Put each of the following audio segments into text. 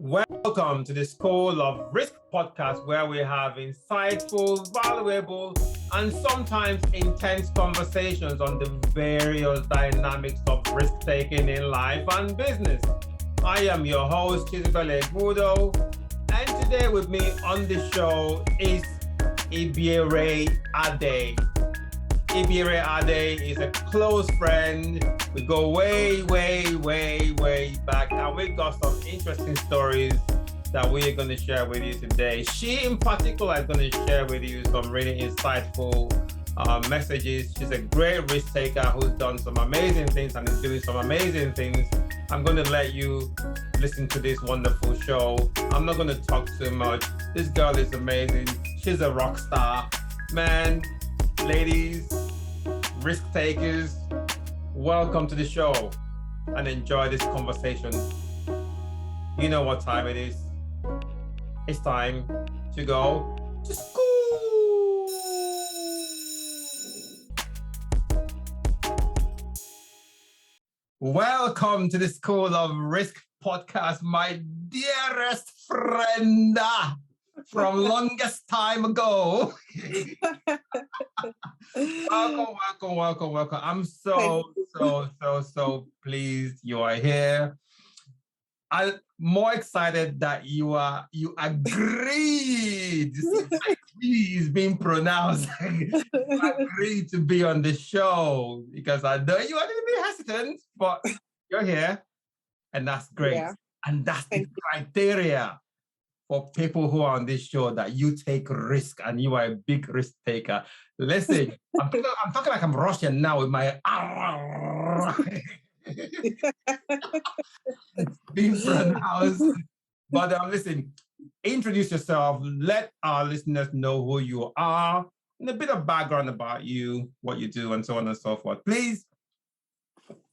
Welcome to the School of Risk podcast, where we have insightful, valuable, and sometimes intense conversations on the various dynamics of risk taking in life and business. I am your host, Chizibele Mudo, and today with me on the show is Ibiere Addey. Ibiere Addey is a close friend. We go way back, and we got some interesting stories that we are going to share with you today. She in particular is going to share with you some really insightful messages. She's a great risk taker who's done some amazing things and is doing some amazing things. I'm going to let you listen to this wonderful show. I'm not going to talk too much. This girl is amazing. She's a rock star. Man, ladies, risk takers, welcome to the show and enjoy this conversation. You know what time it is. It's time to go to school. Welcome to the School of Risk podcast, my dearest friend from longest time ago. Welcome. I'm so pleased you are here. I'm more excited that you agreed. Please being pronounced. You agreed to be on the show because I know you are going to be hesitant, but you're here, and that's great. Yeah. And that's the criteria for people who are on this show, that you take risk and you are a big risk taker. Listen, I'm talking like I'm Russian now with my being pronounced. But listen, introduce yourself. Let our listeners know who you are and a bit of background about you, what you do, and so on and so forth. Please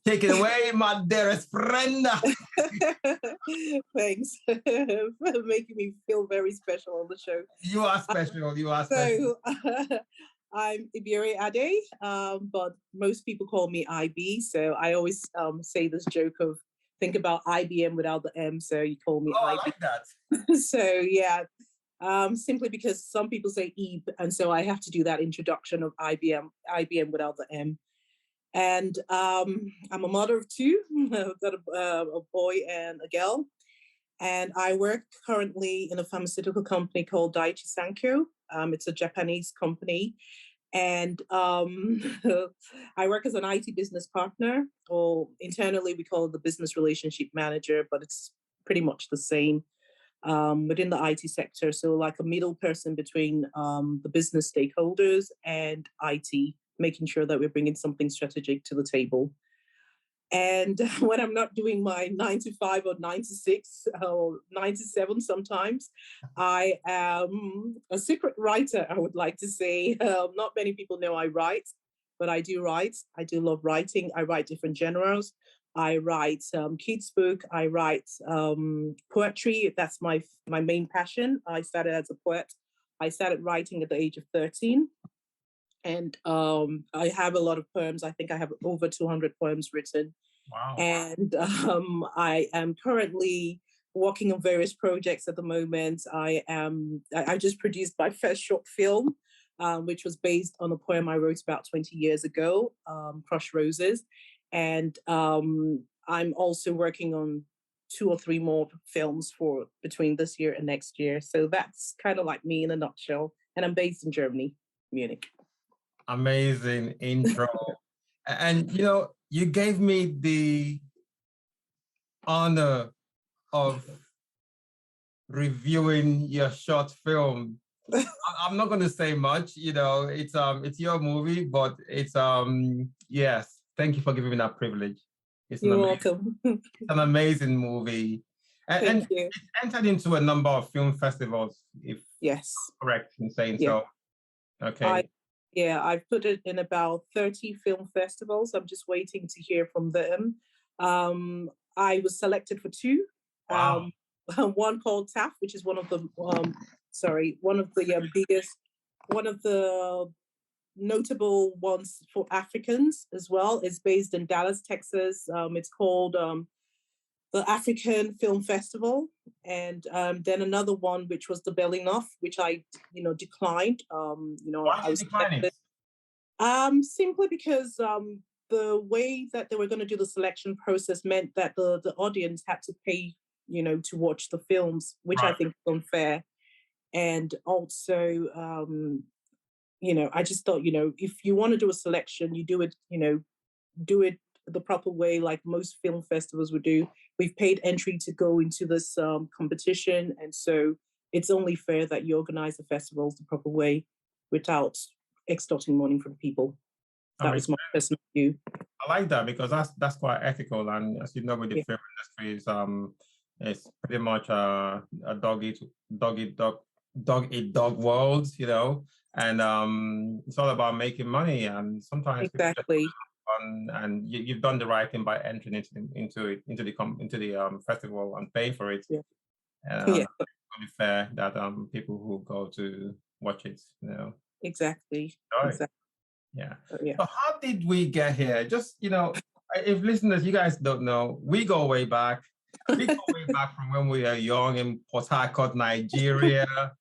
take it away, my dearest friend. Thanks for making me feel very special on the show. You are special. So, I'm Ibiere Addey, but most people call me IB. So I always say this joke of think about IBM without the M. So you call me IB. I like that. So yeah, simply because some people say Ib, and so I have to do that introduction of IBM without the M. And I'm a mother of two. I've got a boy and a girl. And I work currently in a pharmaceutical company called Daiichi Sankyo. It's a Japanese company. And I work as an IT business partner, or internally we call it the business relationship manager, but it's pretty much the same within the IT sector. So like a middle person between the business stakeholders and IT, making sure that we're bringing something strategic to the table. And when I'm not doing my 9 to 5 or 9 to 6 or 9 to 7 sometimes, I am a secret writer, I would like to say. Not many people know I write, but I do write. I do love writing. I write different genres. I write kids' book. I write poetry. That's my main passion. I started as a poet. I started writing at the age of 13. And I have a lot of poems. I think I have over 200 poems written. Wow. And I am currently working on various projects at the moment. I just produced my first short film, which was based on a poem I wrote about 20 years ago, Crush Roses. And I'm also working on 2 or 3 more films for between this year and next year. So that's kind of like me in a nutshell. And I'm based in Germany, Munich. Amazing intro. And you gave me the honor of reviewing your short film. I'm not going to say much, it's your movie, but it's yes, thank you for giving me that privilege. You're welcome. It's an amazing movie. And it's entered into a number of film festivals, if yes, I'm correct in saying so. Okay. I've put it in about 30 film festivals. I'm just waiting to hear from them. I was selected for 2. Wow. One called TAF, which is one of the notable ones for Africans as well. It's based in Dallas, Texas. It's called the African Film Festival, and then another one which was the Bellingham, which I declined. Why I did was you decline it? simply because the way that they were going to do the selection process meant that the audience had to pay, to watch the films, which I think is unfair. And also, I just thought, if you want to do a selection, you do it, do it the proper way, like most film festivals would do. We've paid entry to go into this competition, and so it's only fair that you organize the festivals the proper way without extorting money from people. That was my personal view. I like that because that's quite ethical, and as you know, with the film industry, it's pretty much a dog eat dog world, and it's all about making money, and sometimes exactly. Fun, and you've done the right thing by entering into the festival and paying for it. And it's only fair that people who go to watch it, Exactly. Yeah. So how did we get here? Just, if listeners, you guys don't know, we go way back. We go way back from when we were young in Port Harcourt, Nigeria.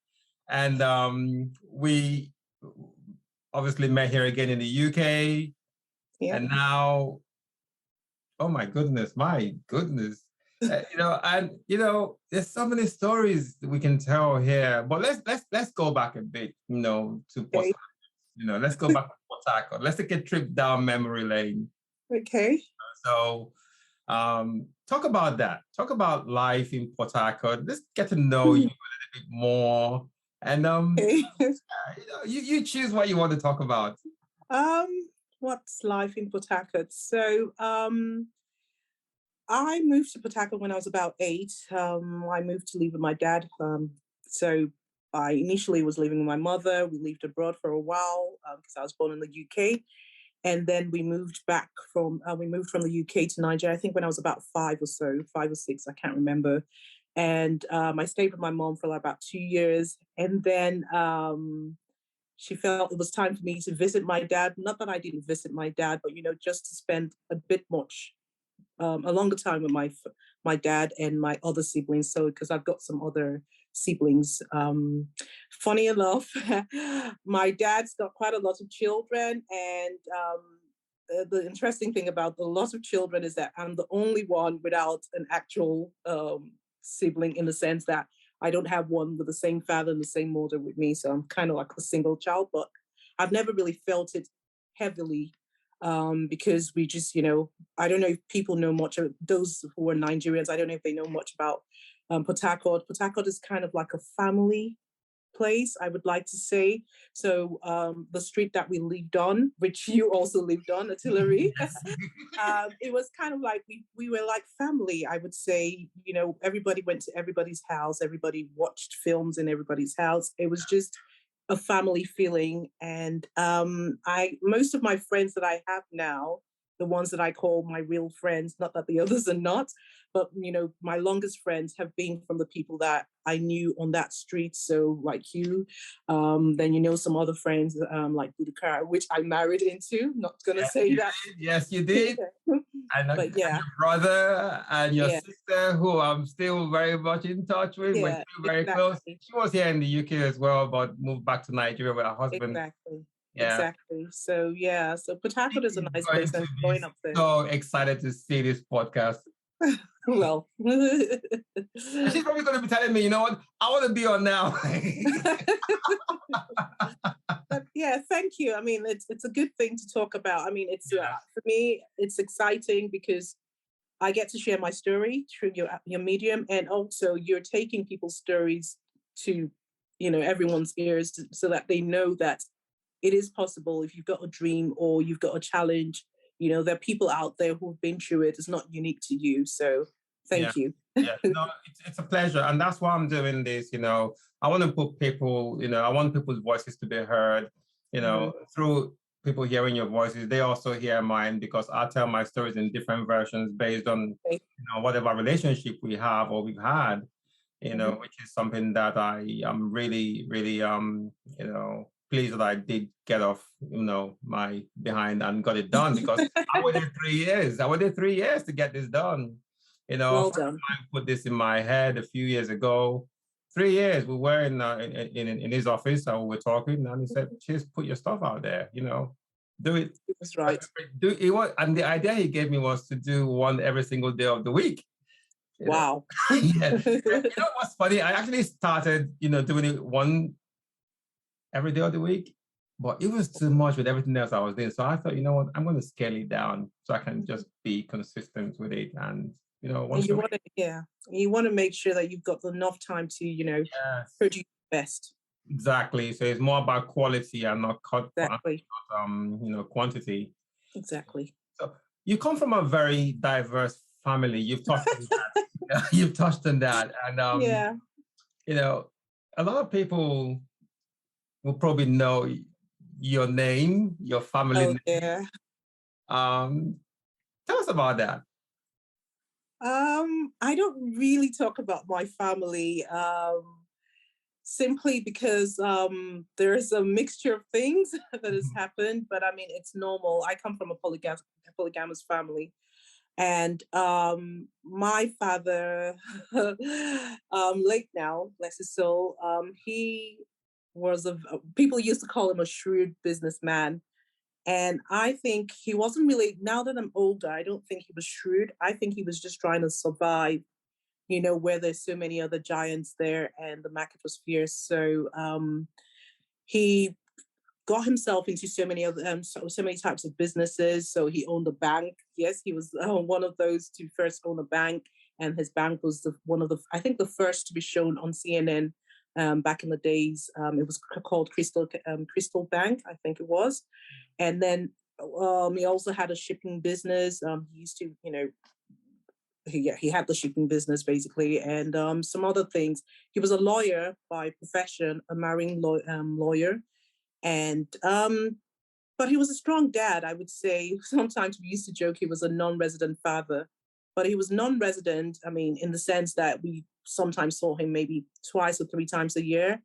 And we obviously met here again in the UK. And now, oh my goodness. There's so many stories we can tell here. But let's go back a bit, to Port Harcourt. Let's go back to Port Harcourt. Let's take a trip down memory lane. Okay. So talk about that. Talk about life in Port Harcourt. Let's get to know you a little bit more. And you choose what you want to talk about. What's life in Port Harcourt? So I moved to Port Harcourt when I was about 8. I moved to live with my dad. So I initially was living with my mother. We lived abroad for a while because I was born in the UK. And then we moved from the UK to Nigeria, I think when I was about 5 or 6, I can't remember. And I stayed with my mom for like about 2 years. And then she felt it was time for me to visit my dad. Not that I didn't visit my dad, but, just to spend a longer time with my dad and my other siblings. So, because I've got some other siblings. Funny enough, my dad's got quite a lot of children, and the interesting thing about a lot of children is that I'm the only one without an actual sibling, in the sense that I don't have one with the same father and the same mother with me. So I'm kind of like a single child, but I've never really felt it heavily because we just, I don't know if people know much of those who are Nigerians. I don't know if they know much about Port Harcourt. Port Harcourt is kind of like a family place, I would like to say. So the street that we lived on, which you also lived on, Artillery, it was kind of like we were like family, I would say. Everybody went to everybody's house, everybody watched films in everybody's house. It was just a family feeling. And most of my friends that I have now, the ones that I call my real friends, not that the others are not, but my longest friends have been from the people that I knew on that street. So like you, then some other friends like Budukara, which I married into. Not gonna say that. Yes, you did. And your brother and your sister, who I'm still very much in touch with. We're still very close. She was here in the UK as well, but moved back to Nigeria with her husband. Exactly. So so Port Harcourt is a nice place. I'm going up there. So excited to see this podcast. Well, she's probably going to be telling me, you know what, I want to be on now. But thank you. I mean, it's a good thing to talk about. I mean, it's for me, it's exciting because I get to share my story through your medium, and also you're taking people's stories to everyone's ears so that they know that it is possible. If you've got a dream or you've got a challenge, there are people out there who've been through it. It's not unique to you. So thank you. No, it's a pleasure. And that's why I'm doing this. I want to put people, I want people's voices to be heard, through people hearing your voices. They also hear mine, because I tell my stories in different versions based on, whatever relationship we have or we've had, which is something that I am really, really, pleased that I did get off, my behind and got it done, because I waited 3 years. I waited 3 years to get this done. A Well friend of done. mine put this in my head a few years ago. 3 years we were in his office and we were talking, and he said, just put your stuff out there, do it. That's right. Do it was, and the idea he gave me was to do one every single day of the week. Wow. Yeah. What's funny? I actually started, doing it one every day of the week, but it was too much with everything else I was doing. So I thought, you know what, I'm going to scale it down so I can just be consistent with it. And, And you want to make sure that you've got enough time to, yes, produce best. exactly. So it's more about quality and not Exactly. quantity. Exactly. So you come from a very diverse family. You've touched on that. You've touched on that. And, Yeah. A lot of people will probably know your name, your family name. Yeah. Tell us about that. I don't really talk about my family, simply because there is a mixture of things that has happened. But I mean, it's normal. I come from a polygamous family, and my father, late now, bless his soul, he was people used to call him a shrewd businessman. And I think he wasn't really, now that I'm older, I don't think he was shrewd. I think he was just trying to survive, where there's so many other giants there and the market was fierce. So he got himself into so many other, so many types of businesses. So he owned a bank. Yes, he was one of those to first own a bank. And his bank was I think the first to be shown on CNN back in the days. It was called Crystal Bank, I think it was. And then he also had a shipping business. He used to, he had the shipping business basically, and some other things. He was a lawyer by profession, a marine lawyer, and but he was a strong dad, I would say. Sometimes we used to joke he was a non-resident father, but he was non-resident. I mean, in the sense that we sometimes saw him maybe twice or three times a year,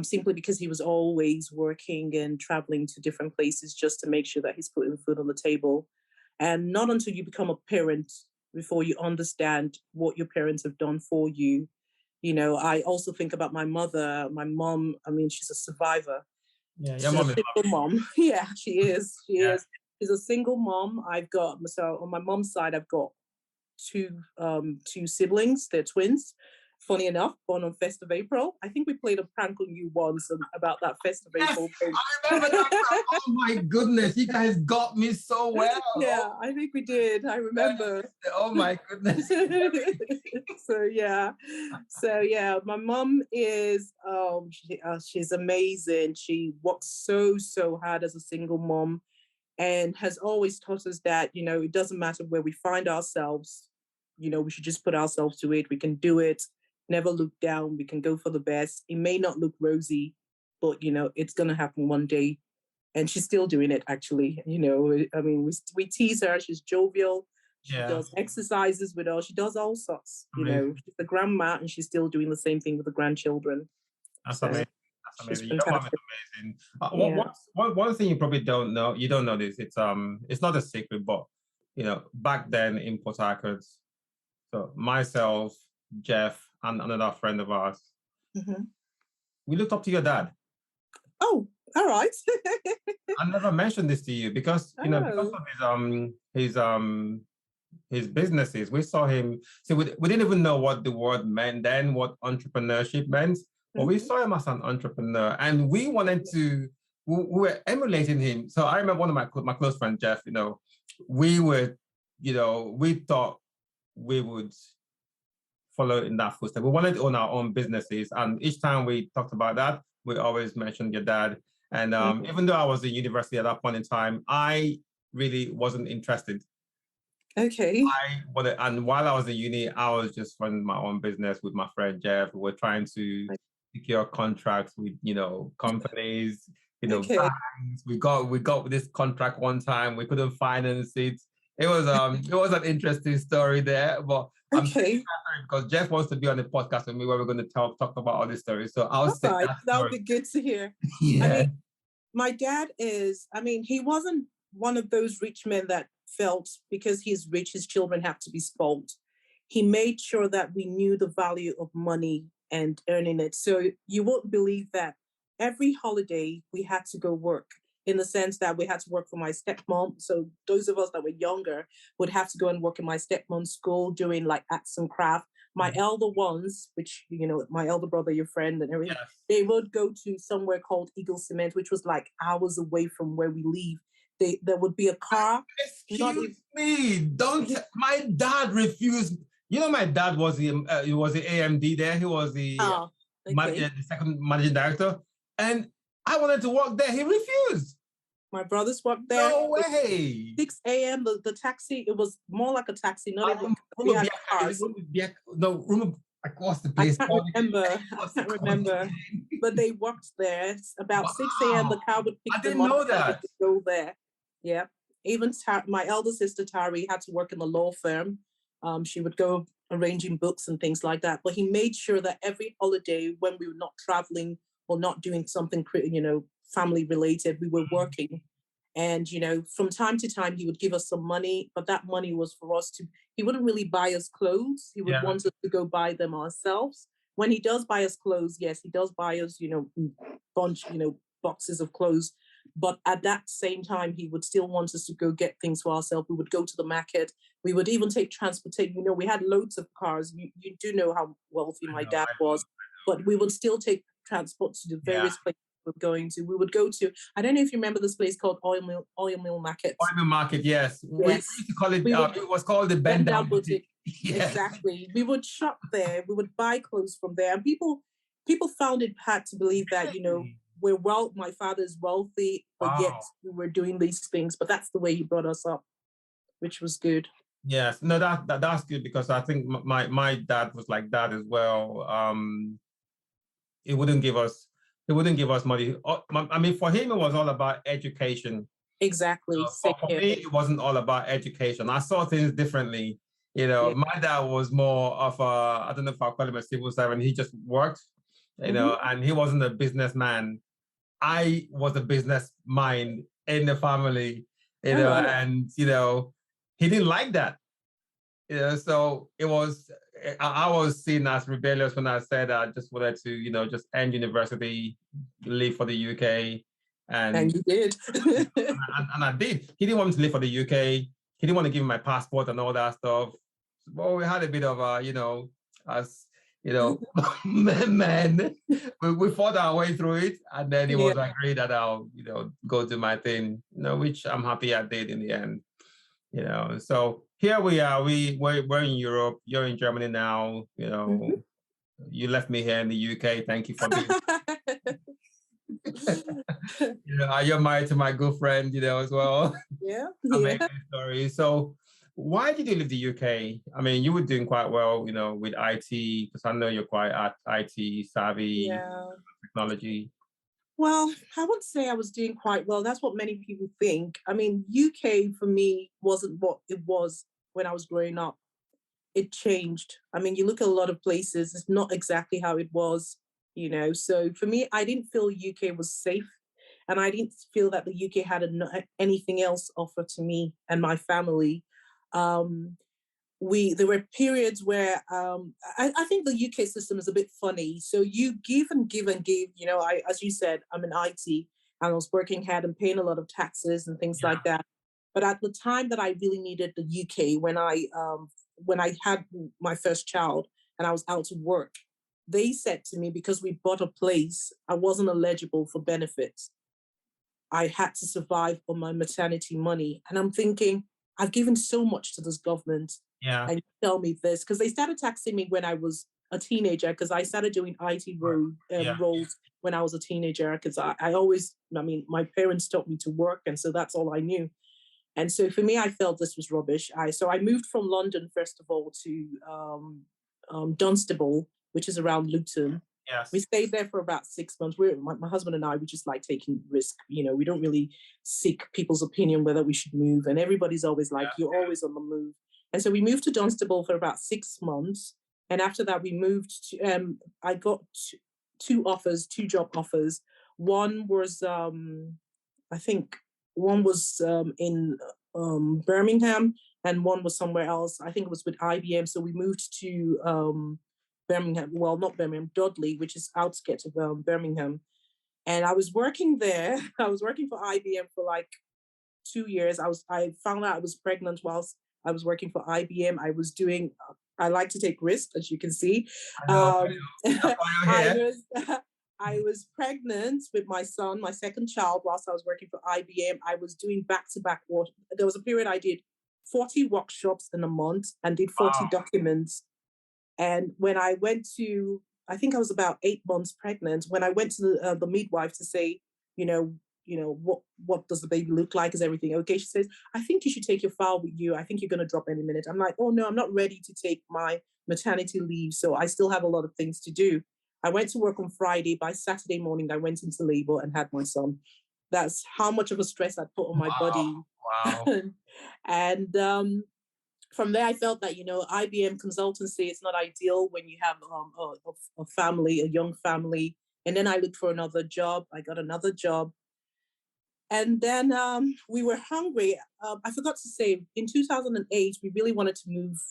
simply because he was always working and traveling to different places just to make sure that he's putting food on the table. And not until you become a parent before you understand what your parents have done for you. I also think about my mother, my mom. I mean, she's a survivor. Yeah, your She's mom a is single mom. Yeah, she is. She yeah. is. She's a single mom. So on my mom's side, I've got two siblings. They're twins. Funny enough, born on 1st of April. I think we played a prank on you once about that 1st of Yes, April thing. I remember that. Oh my goodness, you guys got me so well. Yeah, I think we did. I remember. Oh my goodness. So yeah, my mom is she's amazing. She works so hard as a single mom, and has always taught us that it doesn't matter where we find ourselves. We should just put ourselves to it. We can do it. Never look down. We can go for the best. It may not look rosy, but it's gonna happen one day. And she's still doing it, actually. I mean, we tease her. She's jovial. She does exercises with us. She does all sorts. She's a grandma, and she's still doing the same thing with the grandchildren. That's So amazing. That's amazing. Your mom is amazing. Yeah. One thing you probably don't know, you don't know this. It's not a secret, but back then in Port Harcourt, so myself, Jeff, and another friend of ours, we looked up to your dad. Oh, all right. I never mentioned this to you because because of his businesses. We saw him. So we didn't even know what the word meant then, what entrepreneurship meant. But we saw him as an entrepreneur, and we wanted to. We were emulating him. So I remember one of my close friend Jeff. We were, we thought we would follow in that footstep. We wanted to own our own businesses, and each time we talked about that, we always mentioned your dad. And even though I was in university at that point in time, I really wasn't interested. Okay. And while I was in uni, I was just running my own business with my friend Jeff. We were trying to secure contracts with, companies, banks. We got this contract one time. We couldn't finance it. It was an interesting story there, but I'm saying that because Jeff wants to be on the podcast with me where we're going to talk about all these stories. So I'll say that would be good to hear. Yeah. I mean, my dad he wasn't one of those rich men that felt because he's rich, his children have to be spoiled. he made sure that we knew the value of money and earning it. So you won't believe that every holiday we had to go work, in the sense that we had to work for my stepmom. So those of us that were younger would have to go and work in my stepmom's school doing like arts and craft. My elder ones, which, my elder brother, your friend and everything, Yes. they would go to somewhere called Eagle Cement, which was like hours away from where we live. There would be a car. Excuse me, don't. My dad refused. My dad was he was the AMD there. He was the Okay. the second managing director, and I wanted to work there. He refused. My brothers worked there. No way. 6 a.m. The taxi, it was more like a taxi, not even. We had cars. Like, what's the place called? I can't remember. But they worked there. It's about 6 a.m. The car would pick them up. I didn't know that. Go there. Yeah. Even my elder sister Tari had to work in the law firm. She would go arranging books and things like that. But he made sure that every holiday, when we were not traveling or not doing something, family related, we were working. And, from time to time, he would give us some money, but that money was for us he wouldn't really buy us clothes. He would want us to go buy them ourselves. When he does buy us clothes, yes, he does buy us, boxes of clothes. But at that same time, he would still want us to go get things for ourselves. We would go to the market. We would even take transportation. We had loads of cars. You do know how wealthy my dad was, but we would still take transport to the various places we were going to. We would go to, I don't know if you remember this place called Oil Mill Market. Oil Mill Market, yes. We used to call it, it was called the Bend Down Boutique. Yes. Exactly. We would shop there. We would buy clothes from there. And people found it hard to believe that, my father's wealthy, but yet we were doing these things. But that's the way he brought us up, which was good. Yes, no, that's good, because I think my dad was like that as well. He wouldn't give us money. I mean, for him, it was all about education. Exactly. For me, it wasn't all about education. I saw things differently. My dad was more of I don't know if I'll call him a civil servant. He just worked, and he wasn't a businessman. I was a business mind in the family, and he didn't like that. So it was, I was seen as rebellious when I said I just wanted to, just end university, leave for the UK. And you did. and I did. He didn't want me to leave for the UK. He didn't want to give me my passport and all that stuff. Well, we had a bit of as men, we fought our way through it, and then it was agreed that I'll, go do my thing, which I'm happy I did in the end. So here we are. We're in Europe. You're in Germany now. You left me here in the UK. Thank you for being. You're married to my good friend, as well. Yeah. Amazing story. So, why did you leave the UK? I mean, you were doing quite well, with IT, because I know you're quite IT savvy, technology. Well, I wouldn't say I was doing quite well. That's what many people think. I mean, UK for me wasn't what it was when I was growing up. It changed. I mean, you look at a lot of places, it's not exactly how it was, So for me, I didn't feel UK was safe. And I didn't feel that the UK had anything else offered to me and my family. There were periods where I think the UK system is a bit funny. So you give and give and give. As you said, I'm in IT and I was working hard and paying a lot of taxes and things like that. But at the time that I really needed the UK, when I had my first child and I was out of work, they said to me, because we bought a place, I wasn't eligible for benefits. I had to survive on my maternity money. And I'm thinking, I've given so much to this government. And you tell me this, because they started taxing me when I was a teenager, because I started doing IT roles when I was a teenager, because my parents taught me to work, and so that's all I knew. And so for me, I felt this was rubbish. So I moved from London, first of all, to Dunstable, which is around Luton. Yes. We stayed there for about 6 months. My husband and I, we just like taking risk. We don't really seek people's opinion whether we should move. And everybody's always like, you're always on the move. And so we moved to Dunstable for about 6 months. And after that, we moved to, I got two job offers. One was, I think one was in Birmingham, and one was somewhere else. I think it was with IBM. So we moved to Birmingham. Well, not Birmingham, Dudley, which is outskirts of Birmingham. And I was working there. I was working for IBM for like 2 years. I found out I was pregnant whilst I was working for IBM. I was doing. I like to take risks, as you can see. I know. I was. I was pregnant with my son, my second child, whilst I was working for IBM. I was doing back-to-back work. There was a period I did 40 workshops in a month and did 40 documents. And when I went to, I think I was about 8 months pregnant, when I went to the midwife to say, what does the baby look like? Is everything okay? She says, I think you should take your file with you. I think you're going to drop any minute. I'm like, oh no, I'm not ready to take my maternity leave. So I still have a lot of things to do. I went to work on Friday. By Saturday morning, I went into labor and had my son. That's how much of a stress I put on my body. Wow. And from there, I felt that, IBM consultancy is not ideal when you have a family, a young family. And then I looked for another job. I got another job. And then we were hungry. I forgot to say, in 2008, we really wanted to move,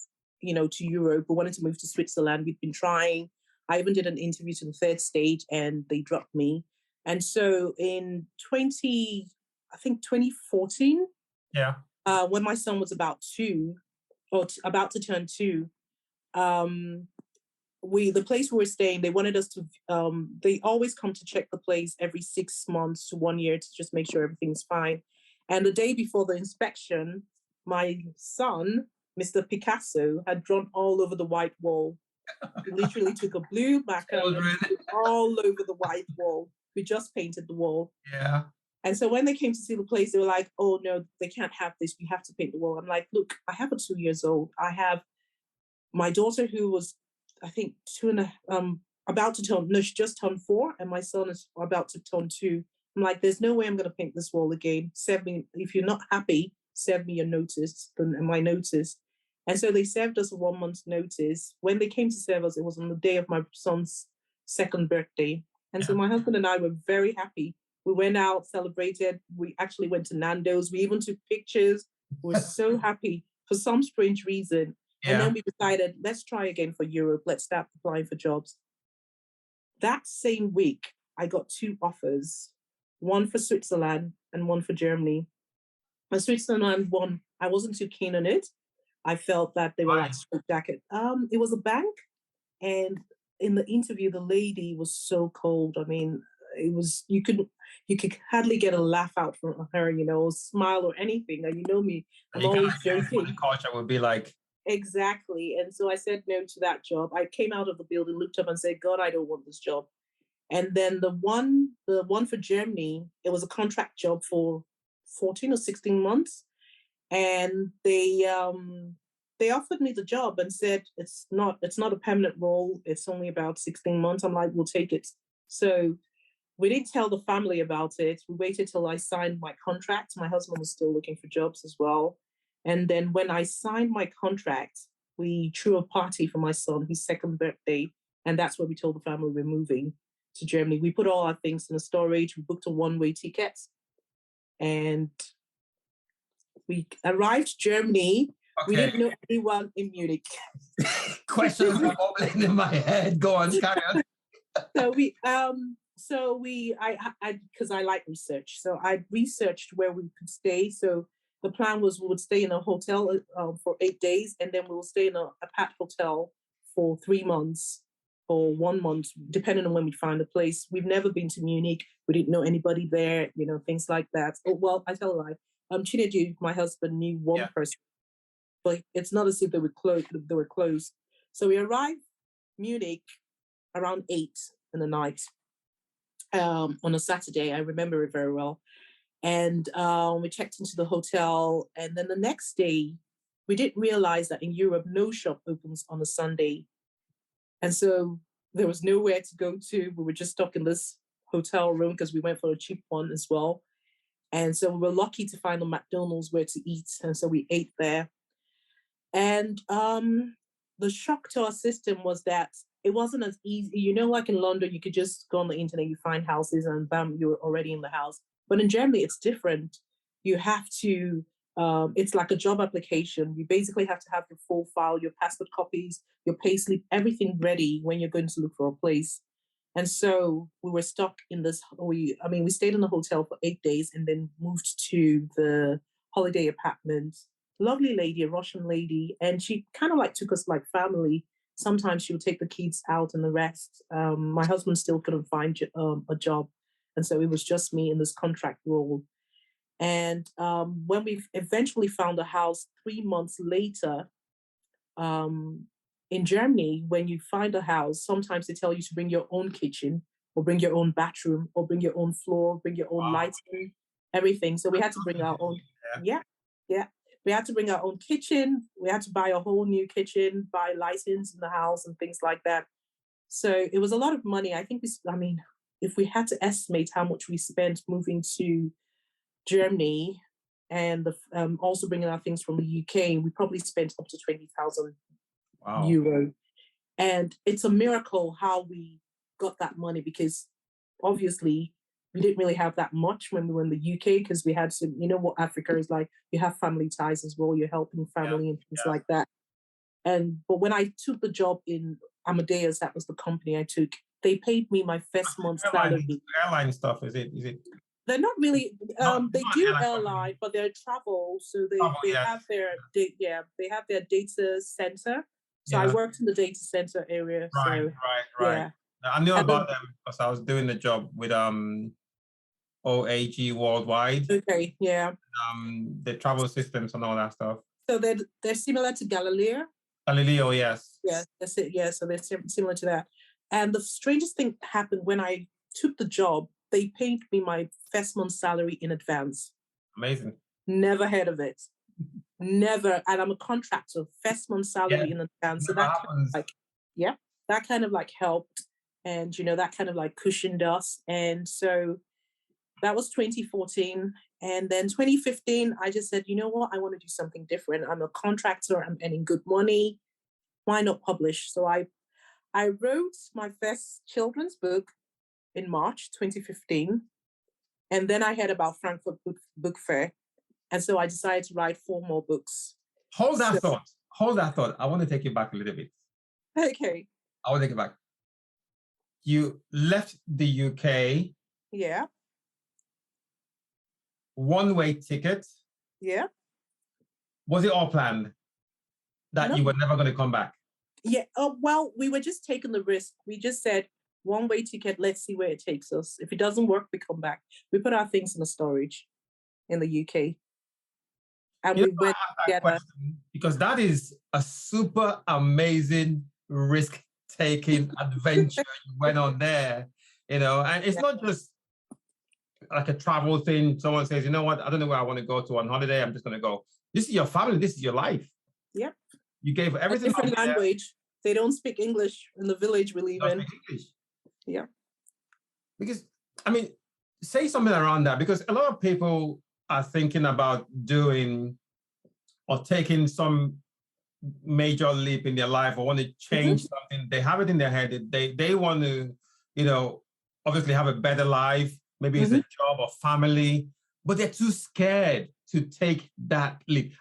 to Europe. We wanted to move to Switzerland. We'd been trying. I even did an interview to the third stage and they dropped me. And so in 2014, when my son was about 2, or about to turn 2, the place we were staying, they wanted us to, they always come to check the place every 6 months to 1 year to just make sure everything's fine. And the day before the inspection, my son, Mr. Picasso, had drawn all over the white wall. He literally took a blue marker all over the white wall. We just painted the wall. Yeah. And so when they came to see the place, they were like, oh, no, they can't have this. We have to paint the wall. I'm like, look, I have a 2 years old. I have my daughter who was, I think, about to turn, no, she just turned 4, and my son is about to turn 2. I'm like, there's no way I'm going to paint this wall again. Serve me, if you're not happy, serve me your notice, my notice. And so they served us a 1 month notice. When they came to serve us, it was on the day of my son's 2nd birthday. And so my husband and I were very happy. We went out, celebrated. We actually went to Nando's. We even took pictures. We were so happy for some strange reason. Yeah. And then we decided, let's try again for Europe. Let's start applying for jobs. That same week, I got 2 offers, one for Switzerland and one for Germany. And Switzerland one, I wasn't too keen on it. I felt that they were like straight jacket. It was a bank, and in the interview, the lady was so cold. I mean, it was you could hardly get a laugh out from her, or smile or anything. And you know me, I'm always joking. The culture would be like. Exactly. And so I said no to that job. I came out of the building, looked up and said, God, I don't want this job. And then the one for Germany, it was a contract job for 14 or 16 months. And they offered me the job and said, it's not a permanent role. It's only about 16 months. I'm like, we'll take it. So we didn't tell the family about it. We waited till I signed my contract. My husband was still looking for jobs as well. And then when I signed my contract, we threw a party for my son, his 2nd birthday. And that's where we told the family we're moving to Germany. We put all our things in a storage. We booked a one-way ticket. And we arrived Germany. Okay. We didn't know anyone in Munich. Questions are bubbling in my head. Go on, carry on. Because I like research. So I researched where we could stay. So the plan was we would stay in a hotel for 8 days, and then we will stay in a pat hotel for 3 months or 1 month, depending on when we find a place. We've never been to Munich. We didn't know anybody there, things like that. Oh, well, I tell a lie. Chinedu, my husband, knew one person, but it's not as if they were close. So we arrived Munich around 8 in the night on a Saturday. I remember it very well. And we checked into the hotel. And then the next day, we didn't realize that in Europe, no shop opens on a Sunday. And so there was nowhere to go to. We were just stuck in this hotel room because we went for a cheap one as well. And so we were lucky to find a McDonald's where to eat. And so we ate there. And the shock to our system was that it wasn't as easy. Like in London, you could just go on the internet, you find houses and bam, you're already in the house. But in Germany, it's different. You have to It's like a job application. You basically have to have your full file, your passport copies, your payslip, everything ready when you're going to look for a place. And so we were stuck in this. We stayed in the hotel for 8 days and then moved to the holiday apartment. Lovely lady, a Russian lady, and she kind of like took us like family. Sometimes she would take the kids out and the rest. My husband still couldn't find a job, and so it was just me in this contract role. And when we eventually found a house 3 months later, in Germany, when you find a house, sometimes they tell you to bring your own kitchen or bring your own bathroom or bring your own floor, bring your own lighting, everything. So we had to bring our own. Yeah, yeah. We had to bring our own kitchen. We had to buy a whole new kitchen, buy lighting in the house and things like that. So it was a lot of money. I think if we had to estimate how much we spent moving to Germany and also bringing our things from the UK, we probably spent up to 20,000 euro. And it's a miracle how we got that money, because obviously we didn't really have that much when we were in the UK, because we had some, what Africa is like, you have family ties as well, you're helping family and things like that. But when I took the job in Amadeus, that was the company I took, they paid me my first month's salary. Airline stuff, is it? They're not really. They do airline, but they're travel. So they have their data center. So I worked in the data center area. Right. Yeah. I knew about them because I was doing the job with OAG Worldwide. Okay. Yeah. The travel systems and all that stuff. So they're similar to Galileo. Galileo, yes. Yeah, that's it. Yeah, so they're similar to that. And the strangest thing happened when I took the job. They paid me my first month's salary in advance. Amazing. Never heard of it. Never. And I'm a contractor, first month's salary in advance. So that kind of helped. And, that kind of cushioned us. And so that was 2014. And then 2015, I just said, you know what? I want to do something different. I'm a contractor. I'm earning good money. Why not publish? So I wrote my first children's book in March 2015. And then I heard about Frankfurt Book Fair. And so I decided to write 4 more books. Hold that thought. I want to take you back a little bit. Okay. I want to take you back. You left the UK. Yeah. One-way ticket. Yeah. Was it all planned that you were never going to come back? Yeah. Well, we were just taking the risk. We just said, one-way ticket, let's see where it takes us. If it doesn't work, we come back. We put our things in the storage in the UK. And we went together. Because that is a super amazing risk-taking adventure you went on there, and it's not just like a travel thing. Someone says, you know what, I don't know where I want to go to on holiday. I'm just going to go. This is your family. This is your life. Yep. You gave everything. A different language. They don't speak English in the village we live in. Yeah. Because, say something around that, because a lot of people are thinking about doing or taking some major leap in their life or want to change something. They have it in their head. They want to, obviously have a better life. Maybe it's a job or family, but they're too scared to take that leap.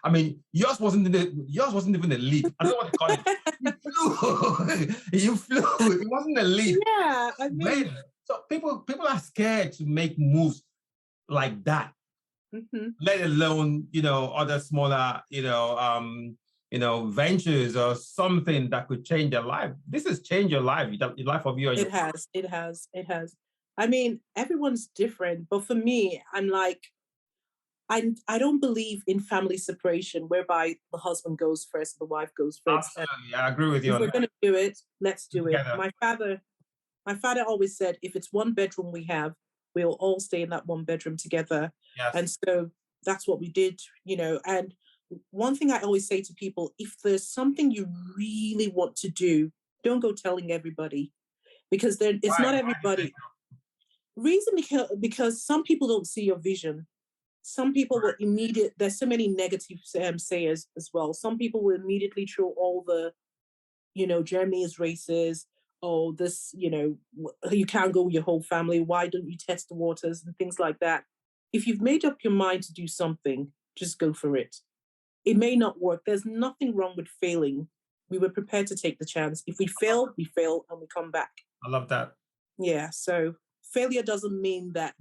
Yours wasn't even a leap. I don't know what to call it. You flew. It wasn't a leap. Yeah, so people are scared to make moves like that. Let alone, other smaller, ventures or something that could change your life. This has changed your life, the life of you. It has. Everyone's different, but for me, I'm like, I don't believe in family separation, whereby the husband goes first, the wife goes first. Absolutely, I agree with you. If we're going to do it, let's do it. My father always said, if it's one bedroom we have, we'll all stay in that one bedroom together. Yes. And so that's what we did, And one thing I always say to people, if there's something you really want to do, don't go telling everybody, because it's not everybody. Reason because some people don't see your vision. Some people will there's so many negative sayers as well. Some people will immediately throw all the, Germany is racist, or this, you can't go with your whole family. Why don't you test the waters and things like that? If you've made up your mind to do something, just go for it. It may not work. There's nothing wrong with failing. We were prepared to take the chance. If we fail and we come back. I love that. Yeah. So failure doesn't mean that,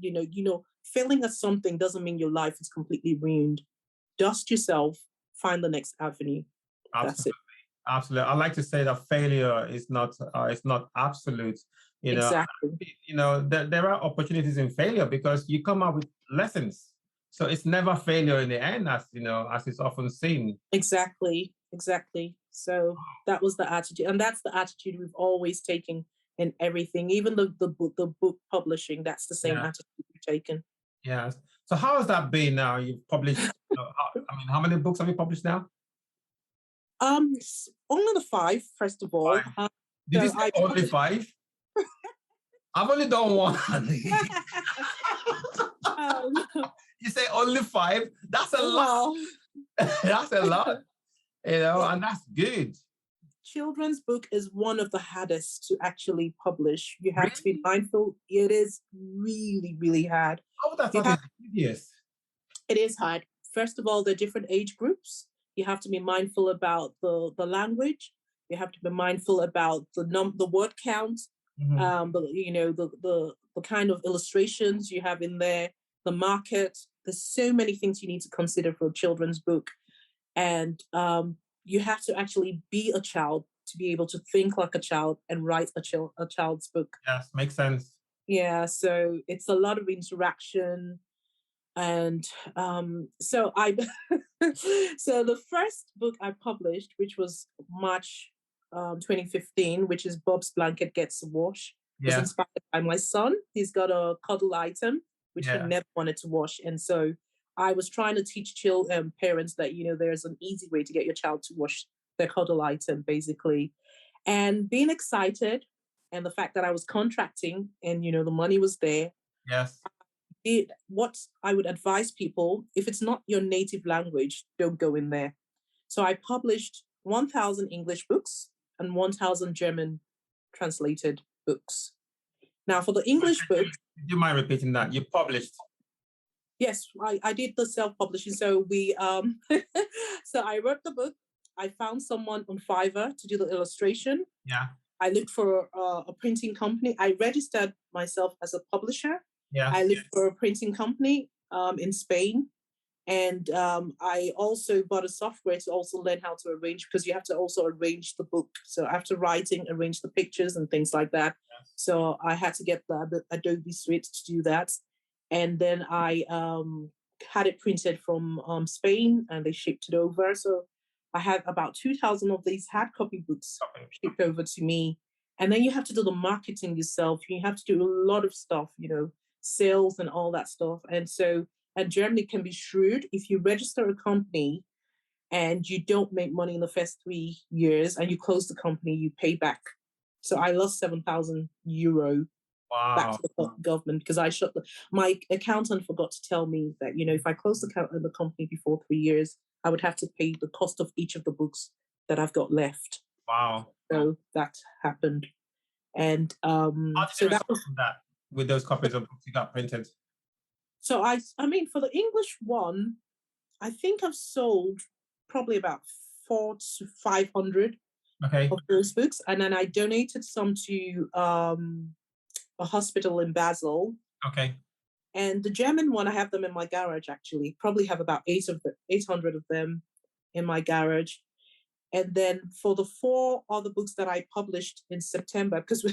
failing at something doesn't mean your life is completely ruined. Dust yourself, find the next avenue. Absolutely. That's it. Absolutely. I like to say that failure is not absolute. Exactly. There are opportunities in failure because you come up with lessons. So it's never failure in the end, as is often seen. Exactly. So that was the attitude, and that's the attitude we've always taken in everything. Even the book publishing, that's the same attitude we've taken. Yes. So how has that been now? You've published. How many books have you published now? Only the 5, first of all. Did you say only 5? I've only done 1. You say only 5? That's a lot. That's a lot. And that's good. Children's book is one of the hardest to actually publish. You have to be mindful. It is really, really hard. Oh, that's not easiest. It is hard. First of all, there are different age groups. You have to be mindful about the language. You have to be mindful about the word count. Mm-hmm. The kind of illustrations you have in there, the market. There's so many things you need to consider for a children's book. And you have to actually be a child to be able to think like a child and write a child's book. Yes, makes sense. Yeah, so it's a lot of interaction. And so the first book I published, which was March 2015, which is Bob's Blanket Gets a Wash, was inspired by my son. He's got a cuddle item, which he never wanted to wash. And so I was trying to teach parents that, there's an easy way to get your child to wash their cuddle item, basically. And being excited, and the fact that I was contracting and, the money was there. Yes. What I would advise people, if it's not your native language, don't go in there. So I published 1,000 English books and 1,000 German translated books. Now, for the English books... Do you mind repeating that? You published? Yes, I did the self-publishing. So so I wrote the book. I found someone on Fiverr to do the illustration. Yeah. I looked for a printing company. I registered myself as a publisher. Yeah. I looked for a printing company in Spain. And I also bought a software to also learn how to arrange, because you have to also arrange the book. So after writing, arrange the pictures and things like that. Yes. So I had to get the Adobe Suite to do that. And then I had it printed from Spain, and they shipped it over. So I had about 2,000 of these hard copy books shipped over to me. And then you have to do the marketing yourself. You have to do a lot of stuff, sales and all that stuff. And Germany can be shrewd. If you register a company and you don't make money in the first 3 years and you close the company, you pay back. So I lost €7,000 back to the government, because my accountant forgot to tell me that, if I closed the company before 3 years, I would have to pay the cost of each of the books that I've got left. Wow. So that happened. And so that was that with those copies of books you got printed. So for the English one, I think I've sold probably about 400 to 500 of those books. And then I donated some to a hospital in Basel. Okay. And the German one, I have them in my garage, actually. Probably have about 800 of them in my garage. And then for the 4 other books that I published in September, because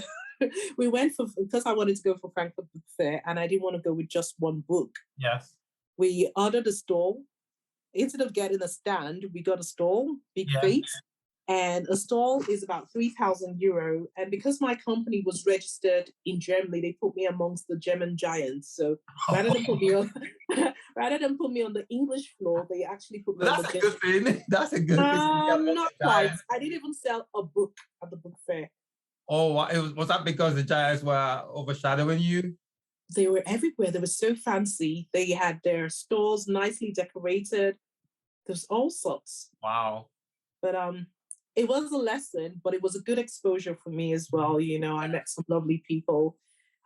because I wanted to go for Frankfurt Book Fair, and I didn't want to go with just one book. Yes. We ordered a stall. Instead of getting a stand, we got a stall, big feet. And a stall is about €3,000. And because my company was registered in Germany, they put me amongst the German giants. So rather than put me on the English floor, they actually put me on the That's a good thing. That's a good thing. Not quite. I didn't even sell a book at the book fair. Oh, was that because the giants were overshadowing you? They were everywhere. They were so fancy. They had their stores nicely decorated. There's all sorts. Wow. But it was a lesson, but it was a good exposure for me as well. I met some lovely people.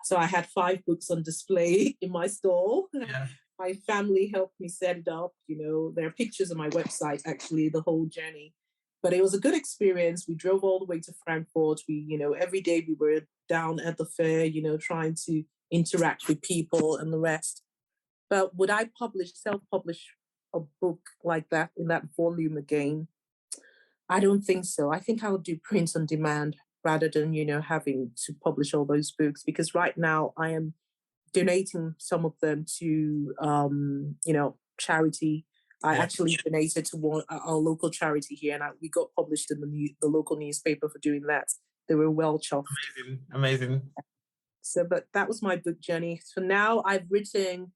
So I had 5 books on display in my stall. Yeah. My family helped me set it up. There are pictures on my website, actually, the whole journey. But it was a good experience. We drove all the way to Frankfurt. Every day we were down at the fair, trying to interact with people and the rest. But would I self-publish a book like that in that volume again? I don't think so. I think I'll do print on demand rather than, having to publish all those books, because right now I am donating some of them to, charity. I actually donated to our local charity here, and we got published in the local newspaper for doing that. They were well chuffed. Amazing. So, but that was my book journey. So now I've written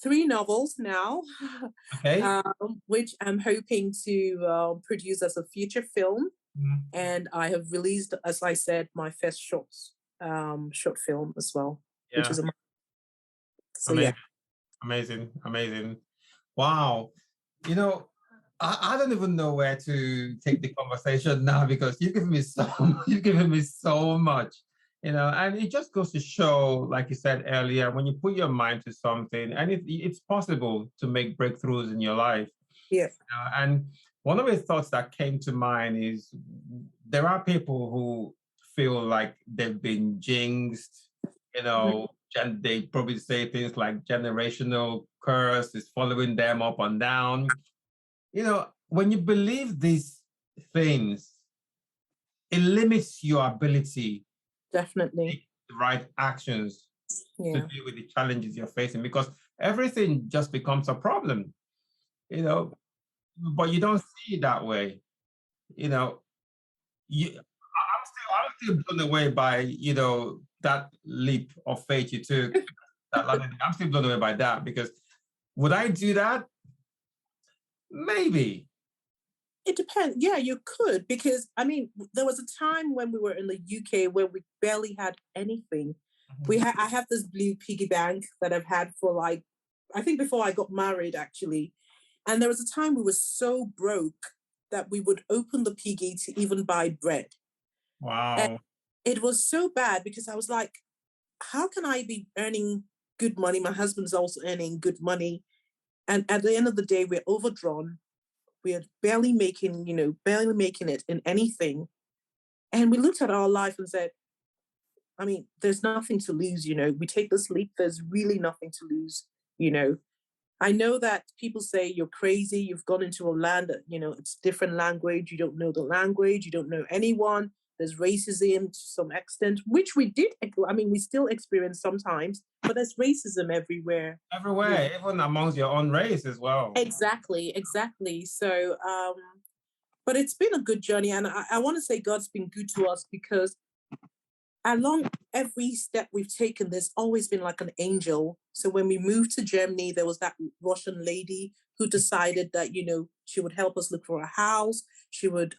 3 novels now, Okay. which I'm hoping to produce as a feature film. Mhm. And I have released, as I said, my first short film as well, which is so amazing. yeah. Amazing. Wow. I don't even know where to take the conversation now, because you've given me so much, and it just goes to show, like you said earlier, when you put your mind to something, and it's possible to make breakthroughs in your life. Yeah. And one of the thoughts that came to mind is there are people who feel like they've been jinxed, and they probably say things like generational curse is following them up and down. When you believe these things, it limits your ability Definitely. to take the right actions to deal with the challenges you're facing, because everything just becomes a problem, but you don't see it that way. I'm still blown away by, that leap of faith you took. I'm still blown away by that, because would I do that? Maybe. It depends. Yeah, you could, because there was a time when we were in the UK where we barely had anything. I have this blue piggy bank that I've had for I think before I got married, actually. And there was a time we were so broke that we would open the piggy to even buy bread. Wow. And it was so bad, because I was like, how can I be earning good money? My husband's also earning good money. And at the end of the day, we're overdrawn. We're barely making it in anything. And we looked at our life and said, there's nothing to lose, we take this leap, there's really nothing to lose, I know that people say you're crazy, you've gone into a land that, it's different language, you don't know the language, you don't know anyone, there's racism to some extent, which we still experience sometimes, but there's racism everywhere. Everywhere, even amongst your own race as well. Exactly. So, but it's been a good journey, and I want to say God's been good to us, because along every step we've taken, there's always been like an angel. So when we moved to Germany, there was that Russian lady who decided that, she would help us look for a house. She would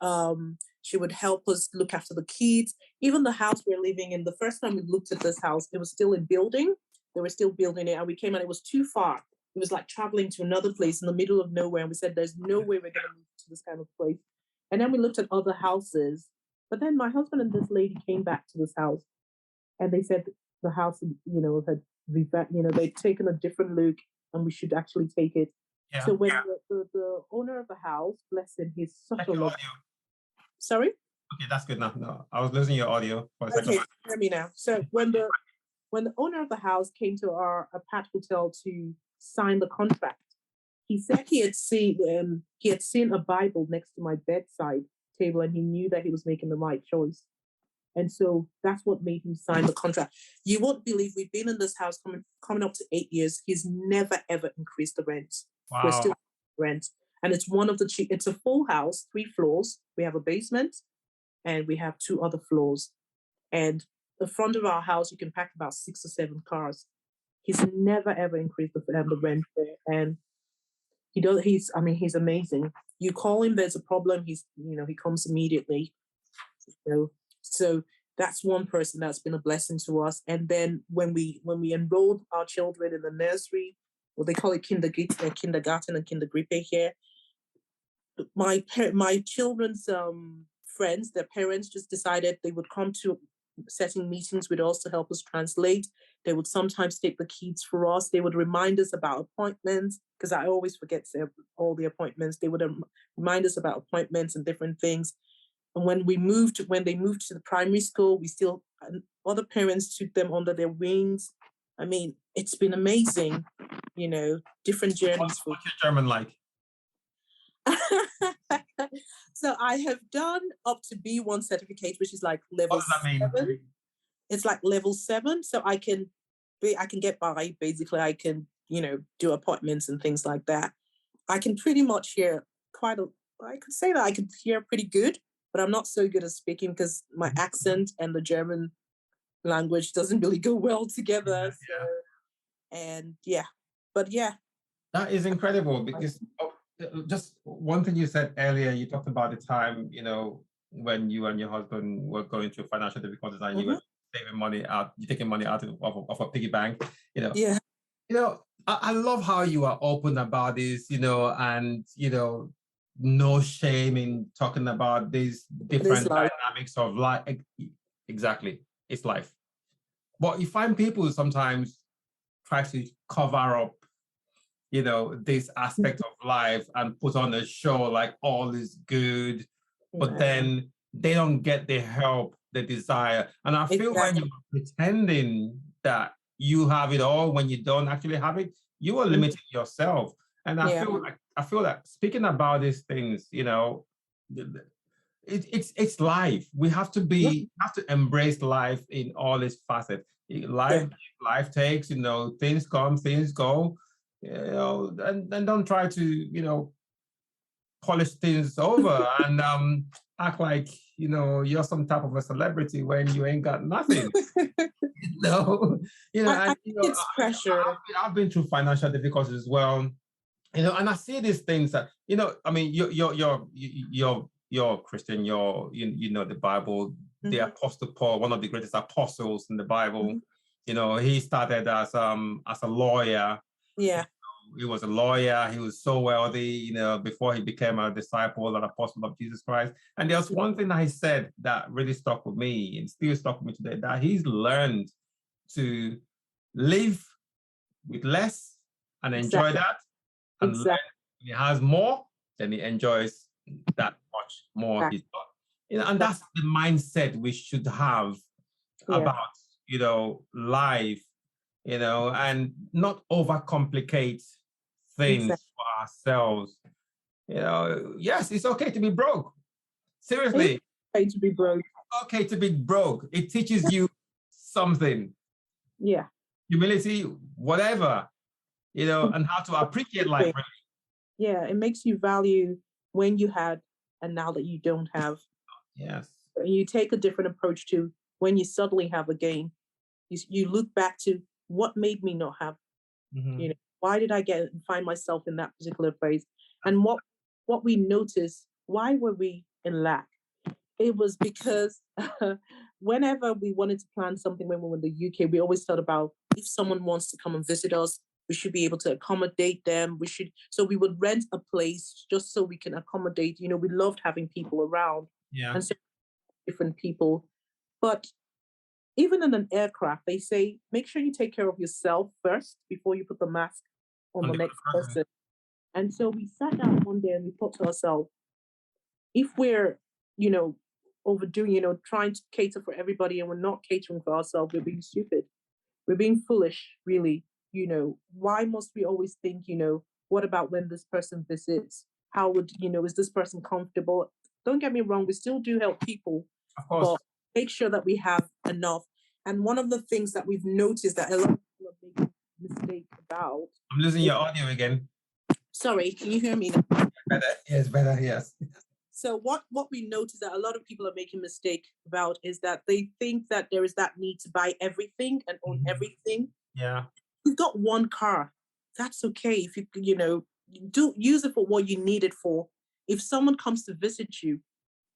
help us look after the kids. Even the house we're living in, the first time we looked at this house, it was still in building. They were still building it, and we came and it was too far. It was like traveling to another place in the middle of nowhere. And we said, there's no way we're going to move to this kind of place. And then we looked at other houses. But then my husband and this lady came back to this house, and they said the house, they'd taken a different look, and we should actually take it. Yeah. So when the owner of the house, bless him, he's such a love. Sorry? Okay, that's good enough. No, I was losing your audio for a second. Okay, hear me now. So when the owner of the house came to our Pat Hotel to sign the contract, he said he had seen a Bible next to my bedside table, and he knew that he was making the right choice. And so that's what made him sign the contract. You won't believe, we've been in this house coming up to 8 years. He's never, ever increased the rent. Wow. We're still rent. And it's it's a full house, 3 floors. We have a basement, and we have 2 other floors. And the front of our house, you can pack about 6 or 7 cars. He's never, ever increased the rent there. And he's amazing. You call him, there's a problem, he comes immediately. So that's one person that's been a blessing to us. And then when we enrolled our children in the nursery, they call it kindergarten and kindergrippe here. My children's friends, their parents just decided they would come to setting meetings with us to help us translate. They would sometimes take the kids for us. They would remind us about appointments, because I always forget all the appointments. They would remind us about appointments and different things. And when they moved to the primary school, other parents took them under their wings. I mean, it's been amazing, different journeys. What's your German like? So I have done up to B1 certificate, which is like level 7. It's like level 7. So I can get by. Basically, I can, do appointments and things like that. I can pretty much hear I could say that I can hear pretty good, but I'm not so good at speaking because my accent and the German language doesn't really go well together. But yeah. That is incredible, because just one thing you said earlier, you talked about the time, when you and your husband were going through financial difficulties and you were saving money out, you're taking money out of a piggy bank, Yeah. I love how you are open about this, and, no shame in talking about these different dynamics of life. Exactly. It's life. But you find people sometimes try to cover up, this aspect of life and put on a show like all is good, but then they don't get the help they desire. And I feel when you're pretending that you have it all when you don't actually have it, you are limiting yourself. And I feel like speaking about these things, it's life. We have to embrace life in all its facets. Life takes, things come, things go, and don't try to, polish things over and act like, you're some type of a celebrity when you ain't got nothing. It's pressure. I've been through financial difficulties as well, and I see these things that, I mean, you're Christian, you know the Bible. The Apostle Paul, one of the greatest apostles in the Bible, he started as a lawyer. Yeah. He was a lawyer. He was so wealthy, before he became a disciple and apostle of Jesus Christ. And there's one thing that he said that really stuck with me and still stuck with me today, that he's learned to live with less and enjoy that. And when he has more, then he enjoys that much more he's got. And that's the mindset we should have about, life, and not overcomplicate things for ourselves. Yes, it's okay to be broke. Seriously. It's okay to be broke. Okay to be broke. It teaches you something. Yeah. Humility, whatever, and how to appreciate life. Really. Yeah, it makes you value when you had and now that you don't have. Yes. You take a different approach to when you suddenly have again. You look back to what made me not have. Why did I find myself in that particular place? And what we noticed, why were we in lack? It was because whenever we wanted to plan something when we were in the UK, we always thought about if someone wants to come and visit us, we should be able to accommodate them. So we would rent a place just so we can accommodate. We loved having people around. Yeah. And so different people. But even in an aircraft, they say, make sure you take care of yourself first before you put the mask on the next person. And so we sat down one day and we thought to ourselves, if we're, overdoing, trying to cater for everybody and we're not catering for ourselves, we're being stupid. We're being foolish, really. Why must we always think, what about when this person visits? How would, is this person comfortable? Don't get me wrong, we still do help people. Of course. But make sure that we have enough. And one of the things that we've noticed that a lot of people are making a mistake about. I'm losing your audio again. Sorry, can you hear me now? Better. Yes, better, yes. So what we notice that a lot of people are making a mistake about is that they think that there is that need to buy everything and own everything. Yeah. You've got one car. That's okay. If you do use it for what you need it for. If someone comes to visit you,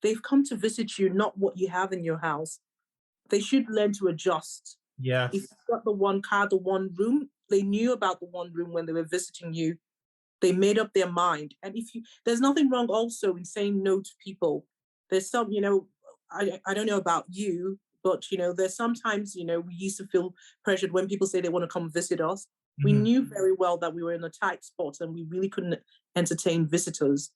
they've come to visit you, not what you have in your house. They should learn to adjust. Yes. If you've got the one car, the one room, they knew about the one room when they were visiting you. They made up their mind. And there's nothing wrong also in saying no to people. There's some, I don't know about you, But, there's sometimes, we used to feel pressured when people say they want to come visit us. We knew very well that we were in a tight spot and we really couldn't entertain visitors.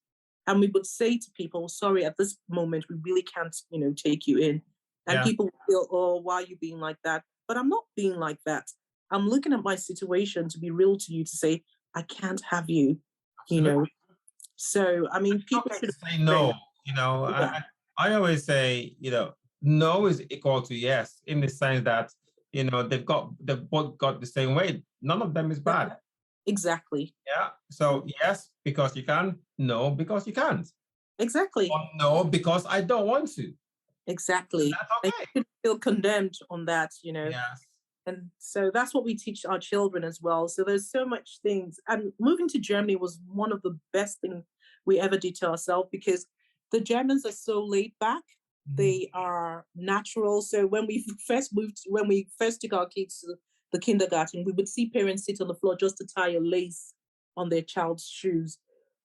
And we would say to people, sorry, at this moment, we really can't, take you in. And people would feel, oh, why are you being like that? But I'm not being like that. I'm looking at my situation to be real to you, to say, I can't have you, So, I mean, people should say no. I always say, no is equal to yes, in the sense that, they've both got the same weight. None of them is bad. Exactly. Yeah. So yes, because you can. No, because you can't. Exactly. Or no, because I don't want to. Exactly. That's okay. They shouldn't feel condemned on that, Yes. And so that's what we teach our children as well. So there's so much things. And moving to Germany was one of the best things we ever did to ourselves, because the Germans are so laid back. They are natural. So when we first took our kids to the kindergarten, we would see parents sit on the floor just to tie a lace on their child's shoes.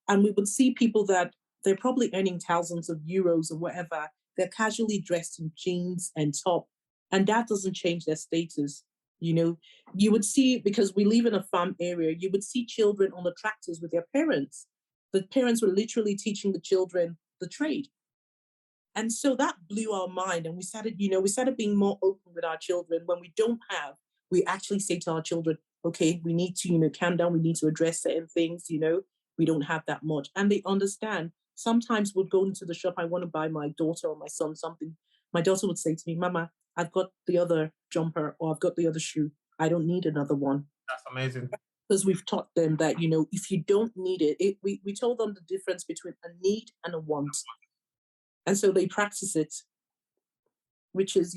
And we would see people that they're probably earning thousands of euros or whatever. They're casually dressed in jeans and top, and that doesn't change their status. You would see, because we live in a farm area, you would see children on the tractors with their parents. The parents were literally teaching the children the trade. And so that blew our mind. And we started being more open with our children. When we don't have, we actually say to our children, okay, we need to, calm down. We need to address certain things, we don't have that much. And they understand. Sometimes we'd go into the shop, I want to buy my daughter or my son something. My daughter would say to me, Mama, I've got the other jumper, or I've got the other shoe. I don't need another one. That's amazing. Because we've taught them that, if you don't need it, we told them the difference between a need and a want. And so they practice it, which is,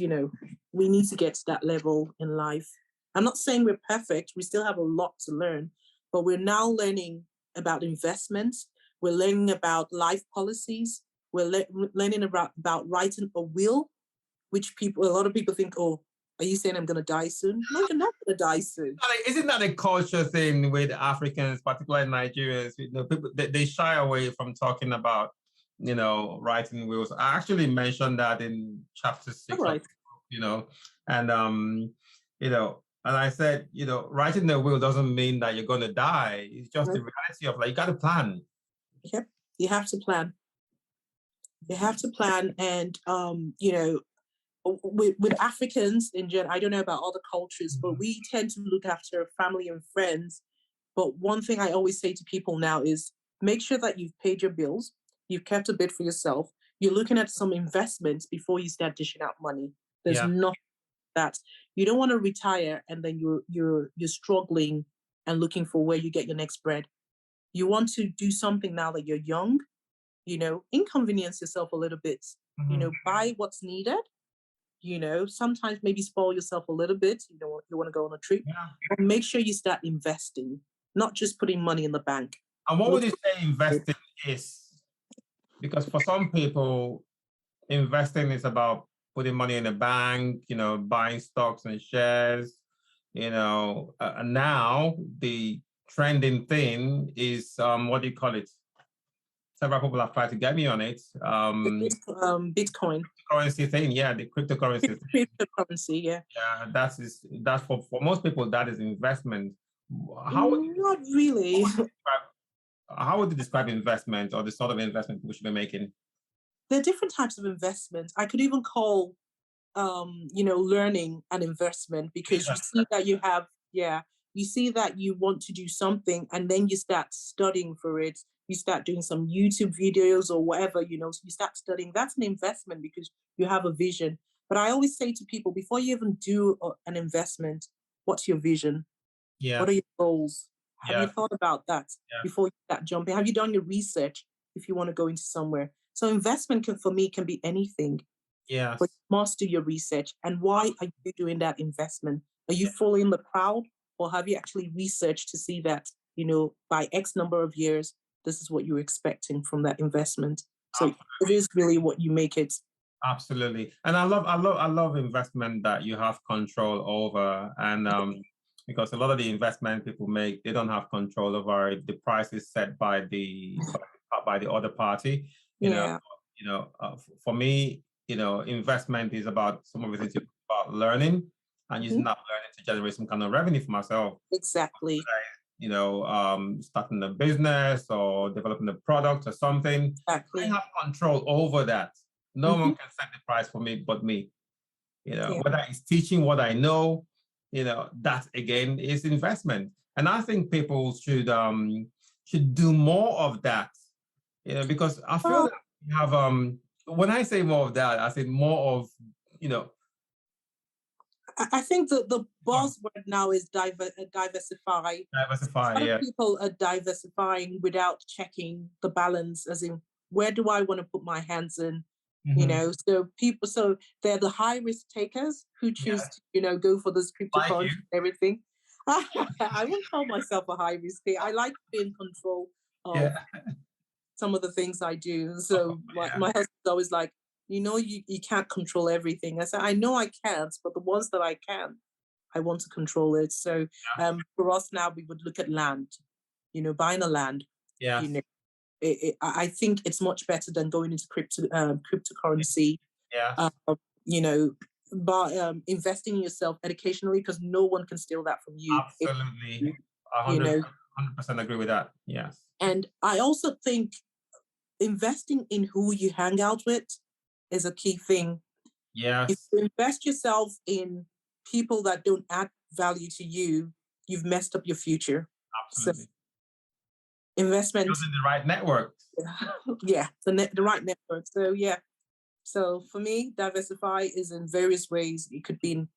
we need to get to that level in life. I'm not saying we're perfect. We still have a lot to learn, but we're now learning about investments. We're learning about life policies. We're learning about writing a will, which a lot of people think, oh, are you saying I'm going to die soon? No, you're not going to die soon. Isn't that a culture thing with Africans, particularly Nigerians? People, they shy away from talking about, writing wills. I actually mentioned that in chapter 6, right. And I said, writing the will doesn't mean that you're going to die. It's just the reality of, you got to plan. Yep, you have to plan. You have to plan, and with Africans in general, I don't know about other cultures, but we tend to look after family and friends. But one thing I always say to people now is, make sure that you've paid your bills, you've kept a bit for yourself, you're looking at some investments before you start dishing out money. There's nothing that you don't want to retire and then you're struggling and looking for where you get your next bread. You want to do something now that you're young, inconvenience yourself a little bit, buy what's needed. Sometimes maybe spoil yourself a little bit. You want to go on a trip, but make sure you start investing, not just putting money in the bank. And what would you say investing is? Because for some people, investing is about putting money in the bank, buying stocks and shares, and now the trending thing is, what do you call it? Several people have tried to get me on it. Bitcoin. Currency thing, the cryptocurrency. Cryptocurrency, yeah. Yeah, that's for most people, that is investment. Not really. How would you describe investment, or the sort of investment we should be making? There are different types of investments. I could even call, learning an investment, because you see that you see that you want to do something, and then you start studying for it. You start doing some YouTube videos or whatever, so you start studying. That's an investment because you have a vision. But I always say to people, before you even do an investment, what's your vision? Yeah. What are your goals? Have you thought about that before you start jumping? Have you done your research if you want to go into somewhere? So investment for me can be anything. Yes. But you must do your research. And why are you doing that investment? Are you following the crowd, or have you actually researched to see that, by X number of years, this is what you're expecting from that investment? So it is really what you make it. Absolutely. And I love investment that you have control over. And because a lot of the investment people make, they don't have control over it. The price is set by the other party. For me, investment is about some of it is about learning and using Mhm. that learning to generate some kind of revenue for myself. Exactly. Starting a business or developing a product or something. I Exactly. have control over that. No Hmm. one can set the price for me but me. Yeah. Whether it's teaching what I know, that again is investment. And I think people should do more of that. Because I feel Well, that we have when I say more of that, I say more of, you know, I think the buzzword now is diversify. diversify, A lot of yeah. people are diversifying without checking the balance, as in, where do I want to put my hands in? Mhm. So they're the high risk takers who choose Yes, to, go for this like you. cryptocurrency and everything. I won't call myself a high risk taker. I like to be in control of Yeah. some of the things I do. Oh, So yeah. my husband's always like, you can't control everything. I said, I know I can't, but the ones that I can, I want to control it. So Yeah. for us now, we would look at land, buying a land. You Yes. know, I think it's much better than going into cryptocurrency. Yes. Uh, you know, by investing in yourself educationally, because no one can steal that from you. Absolutely. A You hundred know, 100% agree with that. Yes. and I also think investing in who you hang out with is a key thing. If Yes. you invest yourself in people that don't add value to you, you've messed up your future. So Absolutely. investment, Building the right network. yeah, the right network. So yeah, so for me, diversify is in various ways. It could be in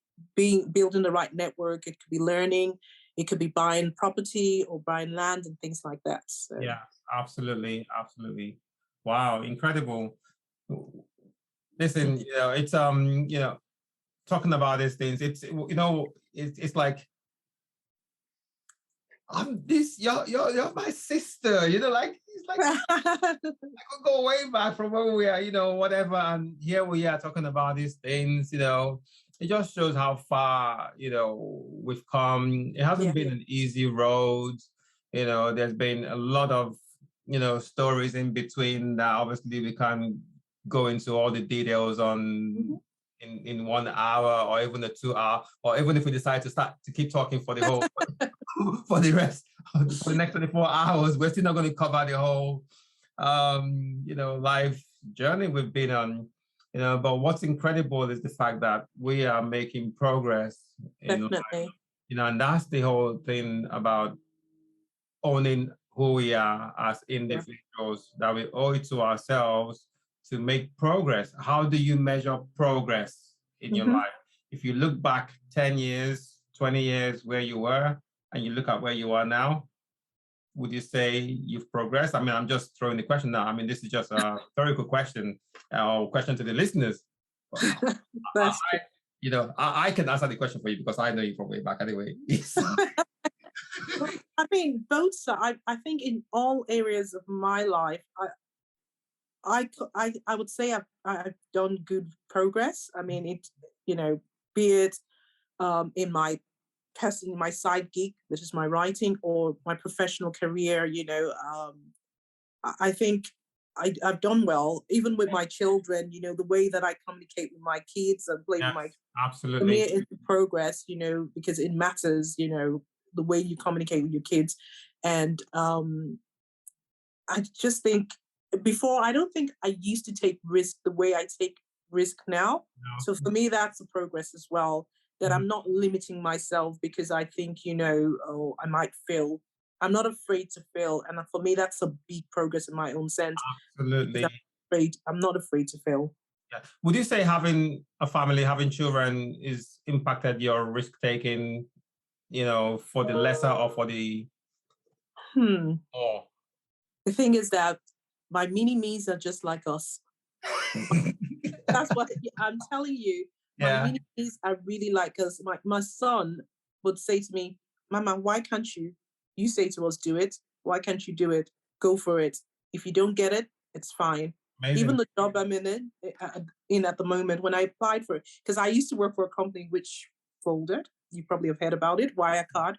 building the right network. It could be learning. It could be buying property or buying land and things like that. So Yeah, absolutely. Absolutely. Wow, incredible. Listen, it's talking about these things, it's like I'm this you're my sister, like it's like I could go way back from where we are, whatever, and here we are talking about these things, it just shows how far, we've come. It hasn't yeah, been an easy road. There's been a lot of, stories in between that obviously we can't go into all the details on mhm. in 1 hour or even a 2 hour, or even if we decide to start to keep talking for the whole for the rest for the next 24 hours, we're still not going to cover the whole life journey we've been on. But what's incredible is the fact that we are making progress in life, Definitely. and that's the whole thing about owning who we are as Yeah. individuals, that we owe it to ourselves to make progress. How do you measure progress in your Hmm. life? If you look back 10 years, 20 years where you were, and you look at where you are now, would you say you've progressed? I mean, I'm just throwing the question now. I mean, this is just a rhetorical question or question to the listeners. That's true. I can answer the question for you because I know you from way back anyway. I mean, both sides. I think in all areas of my life, I would say I've done good progress. I mean, be it in my my side gig, which is my writing, or my professional career. I think I've done well, even with my children. The way that I communicate with my kids and play with my, Yes, for me, absolutely. it's a progress. Because it matters. The way you communicate with your kids, and I just think before, I don't think I used to take risk the way I take risk now. So No. for me, that's a progress as well. That Mhm. I'm not limiting myself because I think, oh, I might fail. I'm not afraid to fail. And for me, that's a big progress in my own sense because Absolutely. I'm not afraid to fail. Yeah. Would you say having a family, having children is impacted your risk taking, for the lesser or for the Hmm. more? The thing is that my mini me's are just like us. That's what I'm telling you. My Yeah. mini me's are really like us. My son would say to me, Mama, why can't you? You say to us, do it. Why can't you do it? Go for it. If you don't get it, it's fine. Even Amazing. the job I'm in at the moment, when I applied for it, because I used to work for a company which folded. You probably have heard about it, Wirecard,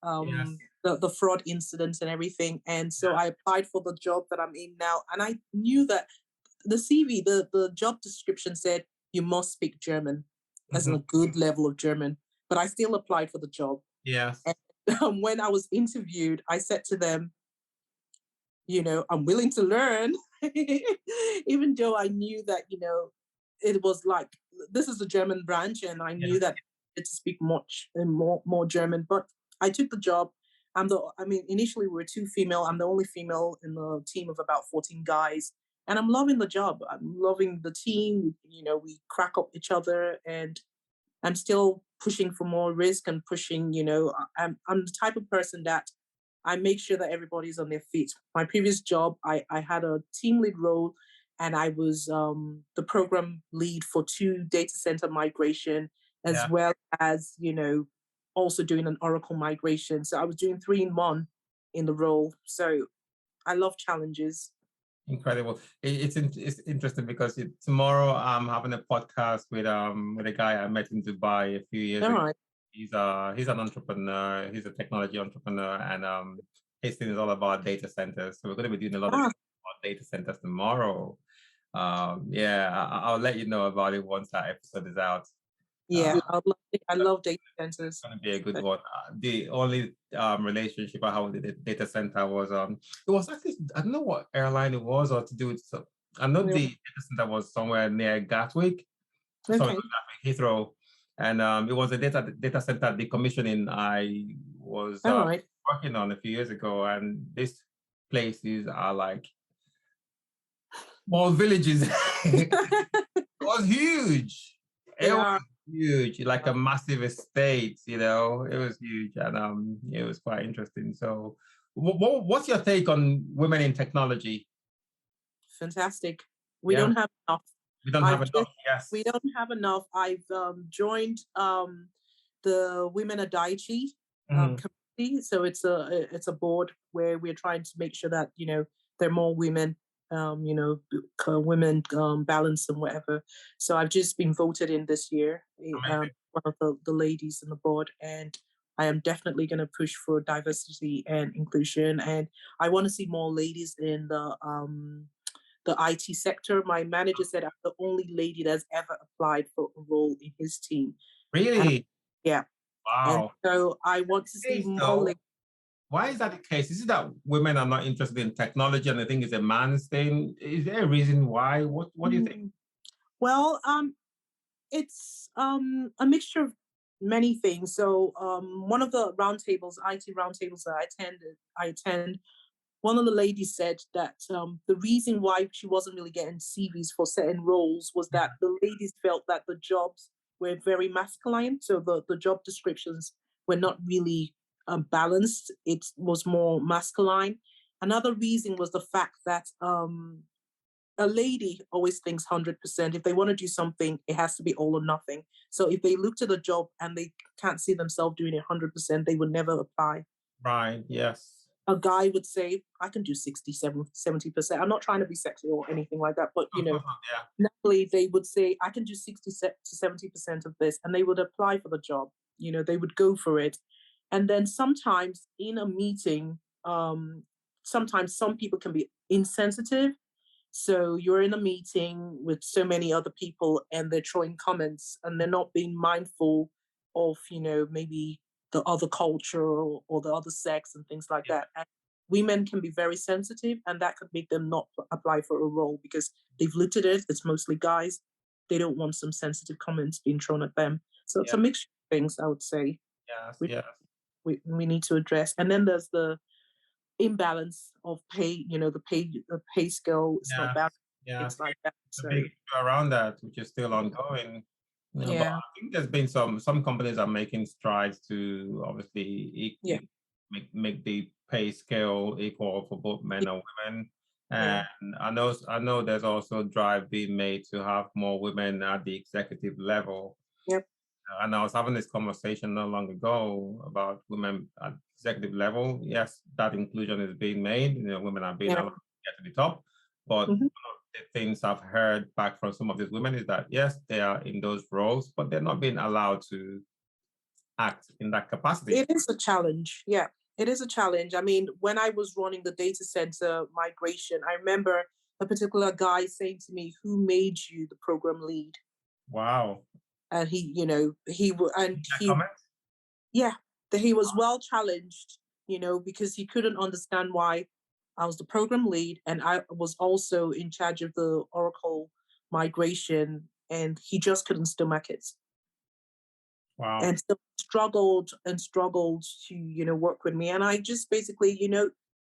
Yes. the fraud incidents and everything. And so Yeah. I applied for the job that I'm in now, and I knew that the CV, the job description said you must speak German, as in a good level of German. But I still applied for the job. Yes. And when I was interviewed, I said to them, I'm willing to learn, even though I knew that, it was like, this is the German branch, and I knew that I had to speak more German. But I took the job. Initially we were 2 female. I'm the only female in the team of about 14 guys. And I'm loving the job. I'm loving the team. We crack up each other, and I'm still pushing for more risk and pushing, I'm the type of person that I make sure that everybody's on their feet. My previous job, I had a team lead role, and I was the program lead for 2 data center migration, as well as, also doing an Oracle migration. So I was doing 3 in 1 in the role. So I love challenges. Incredible. It's interesting because tomorrow I'm having a podcast with a guy I met in Dubai a few years ago. Right. He's an entrepreneur. He's a technology entrepreneur, and his thing is all about data centers. So we're going to be doing a lot of about data centers tomorrow. I'll let you know about it once that episode is out. Yeah, I love data centers. It's going to be a good one. The only relationship I had with the data center was it was actually, I don't know what airline it was or to do with. So I know the data center was somewhere near Gatwick, Heathrow, and it was a data center decommissioning I was working on a few years ago, and these places are like small villages. It was huge. It was huge, like a massive estate, it was huge, and it was quite interesting. So what's your take on women in technology? Fantastic. We don't have enough. We don't have enough. Yes, we don't have enough. I've joined the Women Addey committee. So it's a board where we're trying to make sure that there are more women, women balance and whatever. So I've just been voted in this year, one of the ladies in the board, and I am definitely going to push for diversity and inclusion, and I want to see more ladies in the IT sector. My manager said I'm the only lady that's ever applied for a role in his team. Really? Yeah. Wow. And so I want to see more ladies. Why is that the case? Is it that women are not interested in technology and they think it's a man's thing? Is there a reason why? What do you think? Well, it's a mixture of many things. So one of the roundtables, IT roundtables that I attend, one of the ladies said that the reason why she wasn't really getting CVs for certain roles was that the ladies felt that the jobs were very masculine. So the job descriptions were not really balanced. It was more masculine. Another reason was the fact that a lady always thinks 100%. If they want to do something, it has to be all or nothing. So if they looked at a job and they can't see themselves doing it 100%, they would never apply. Right, yes. A guy would say, I can do 70%. I'm not trying to be sexy or anything like that, but, naturally they would say, I can do 60 to 70% of this, and they would apply for the job. They would go for it. And then sometimes in a meeting, sometimes some people can be insensitive. So you're in a meeting with so many other people and they're throwing comments and they're not being mindful of, maybe the other culture or the other sex and things like that. And women can be very sensitive, and that could make them not apply for a role because they've looked at it. It's mostly guys. They don't want some sensitive comments being thrown at them. So it's a mixture of things, I would say. We need to address. And then there's the imbalance of pay, the pay scale is not balanced. It's like that. So, a big issue around that, which is still ongoing. But I think there's been some companies are making strides to obviously make the pay scale equal for both men and women. And I know there's also a drive being made to have more women at the executive level. Yep. And I was having this conversation not long ago about women at executive level. Yes, that inclusion is being made. Women are being allowed to get to the top. But one of the things I've heard back from some of these women is that, yes, they are in those roles, but they're not being allowed to act in that capacity. It is a challenge. Yeah, it is a challenge. I mean, when I was running the data center migration, I remember a particular guy saying to me, "Who made you the program lead?" Wow. And That comment? yeah, that he was well challenged, because he couldn't understand why I was the program lead and I was also in charge of the Oracle migration, and he just couldn't stomach it. Wow. And so struggled and struggled to, work with me. And I just basically,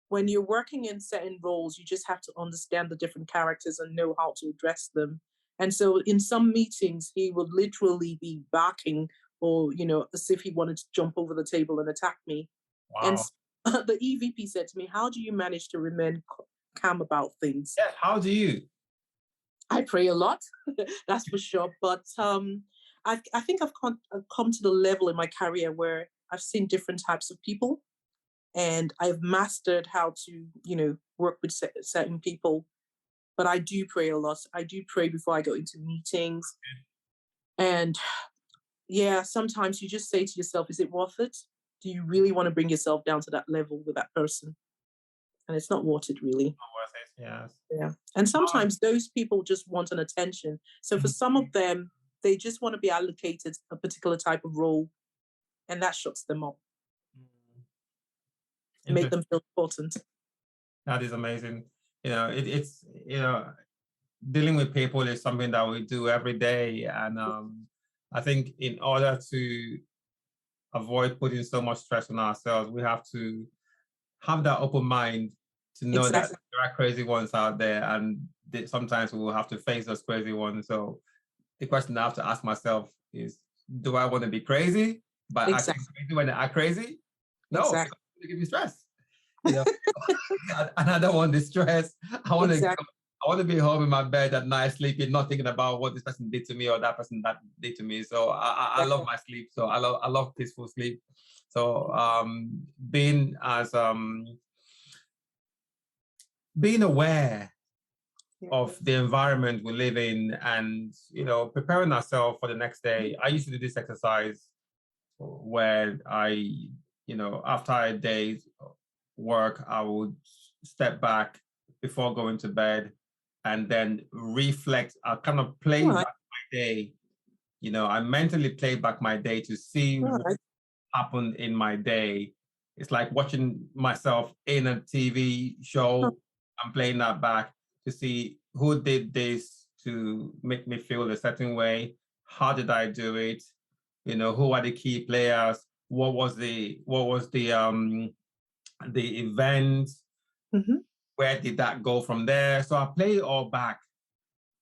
when you're working in certain roles, you just have to understand the different characters and know how to address them. And so in some meetings, he would literally be barking or, as if he wanted to jump over the table and attack me. And Wow. the EVP said to me, "How do you manage to remain calm about things?" Yeah. How do you? I pray a lot, that's for sure. But I think I've come to the level in my career where I've seen different types of people, and I've mastered how to, work with certain people. But I do pray a lot. I do pray before I go into meetings. And yeah, sometimes you just say to yourself, is it worth it? Do you really want to bring yourself down to that level with that person? And it's not worth it, really. Not worth it. Yes. Yeah. And sometimes those people just want an attention. So for some of them, they just want to be allocated a particular type of role, and that shuts them up, make them feel important. That is amazing. It's dealing with people is something that we do every day, and I think in order to avoid putting so much stress on ourselves, we have to have that open mind to know that Exactly. there are crazy ones out there, and sometimes we will have to face those crazy ones. So the question I have to ask myself is, do I want to be crazy but acting Exactly. crazy when they are crazy? No, Exactly. it's give me stress. And I don't want the stress. I want to be home in my bed at night, sleeping, not thinking about what this person did to me or that person that did to me. So I love my sleep. So I love peaceful sleep. So being aware of the environment we live in, and preparing ourselves for the next day. I used to do this exercise where after a day's work, I would step back before going to bed and then reflect. I kind of play back my day. I mentally play back my day to see what happened in my day. It's like watching myself in a TV show. I'm playing that back to see who did this to make me feel a certain way. How did I do it? Who are the key players? What was the event? Mm-hmm. Where did that go from there? So I play it all back.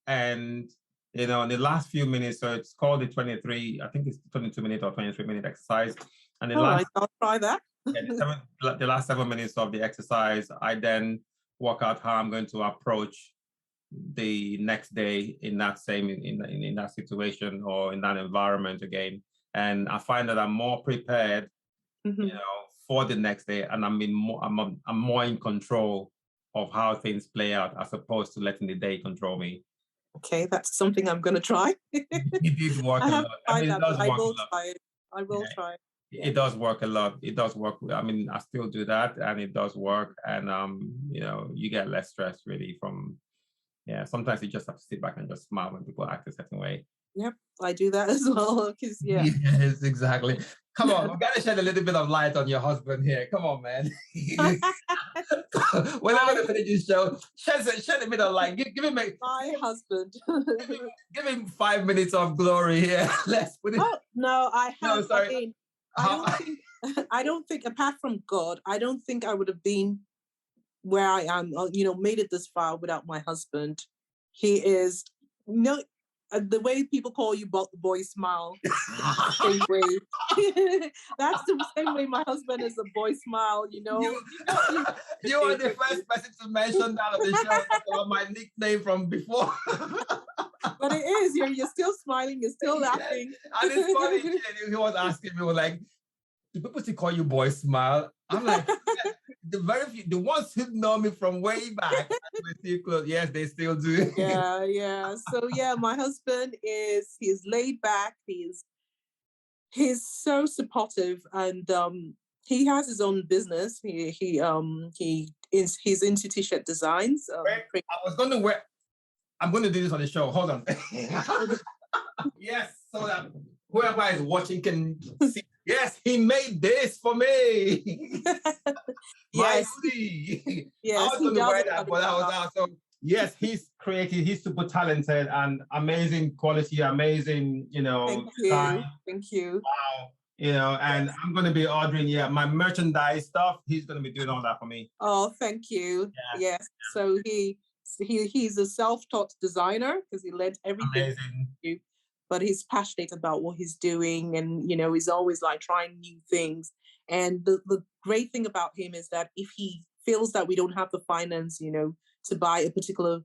And in the last few minutes, so it's called the 23, I think it's 22-minute or 23-minute exercise. And I'll try that. The last 7 minutes of the exercise, I then work out how I'm going to approach the next day in that same in that situation or in that environment again. And I find that I'm more prepared, for the next day, and I'm more in control of how things play out as opposed to letting the day control me. Okay, that's something I'm going to try. It did work a lot. I mean, it does work a lot. I will try. It does work a lot. It does work. I mean, I still do that, and it does work. And you get less stress really from. Yeah, sometimes you just have to sit back and just smile when people act a certain way. Yep, I do that as well. Because Yes, exactly. Come on, we gotta shed a little bit of light on your husband here. Come on, man. We're not gonna finish this show. Shed a bit of light. Give him my husband. give him 5 minutes of glory here. Let's put it. Oh no, I have. No, sorry. I don't think apart from God, I don't think I would have been where I am, made it this far without my husband. He is, the way people call you boy smile, same way. That's the same way my husband is a boy smile, You are the first person to mention that on the show. That's my nickname from before. But it is, you're still smiling, you're still laughing. And it's funny, he was asking me, like, do people still call you boy smile? I'm like, the ones who know me from way back, yes, they still do. Yeah. So yeah, my husband he's laid back, he's so supportive, and he has his own business. He he's into t-shirt designs. Wait, I'm going to do this on the show. Hold on. Yes, so that whoever is watching can see. Yes, he made this for me. My hoodie. I was going to wear that, but I was out. So yes, he's creative. He's super talented and amazing quality, amazing, Thank you. Wow. And I'm going to be ordering, my merchandise stuff. He's going to be doing all that for me. Oh, thank you. Yes. So he's a self-taught designer because he learned everything. Amazing. But he's passionate about what he's doing, and he's always like trying new things. And the great thing about him is that if he feels that we don't have the finance, to buy a particular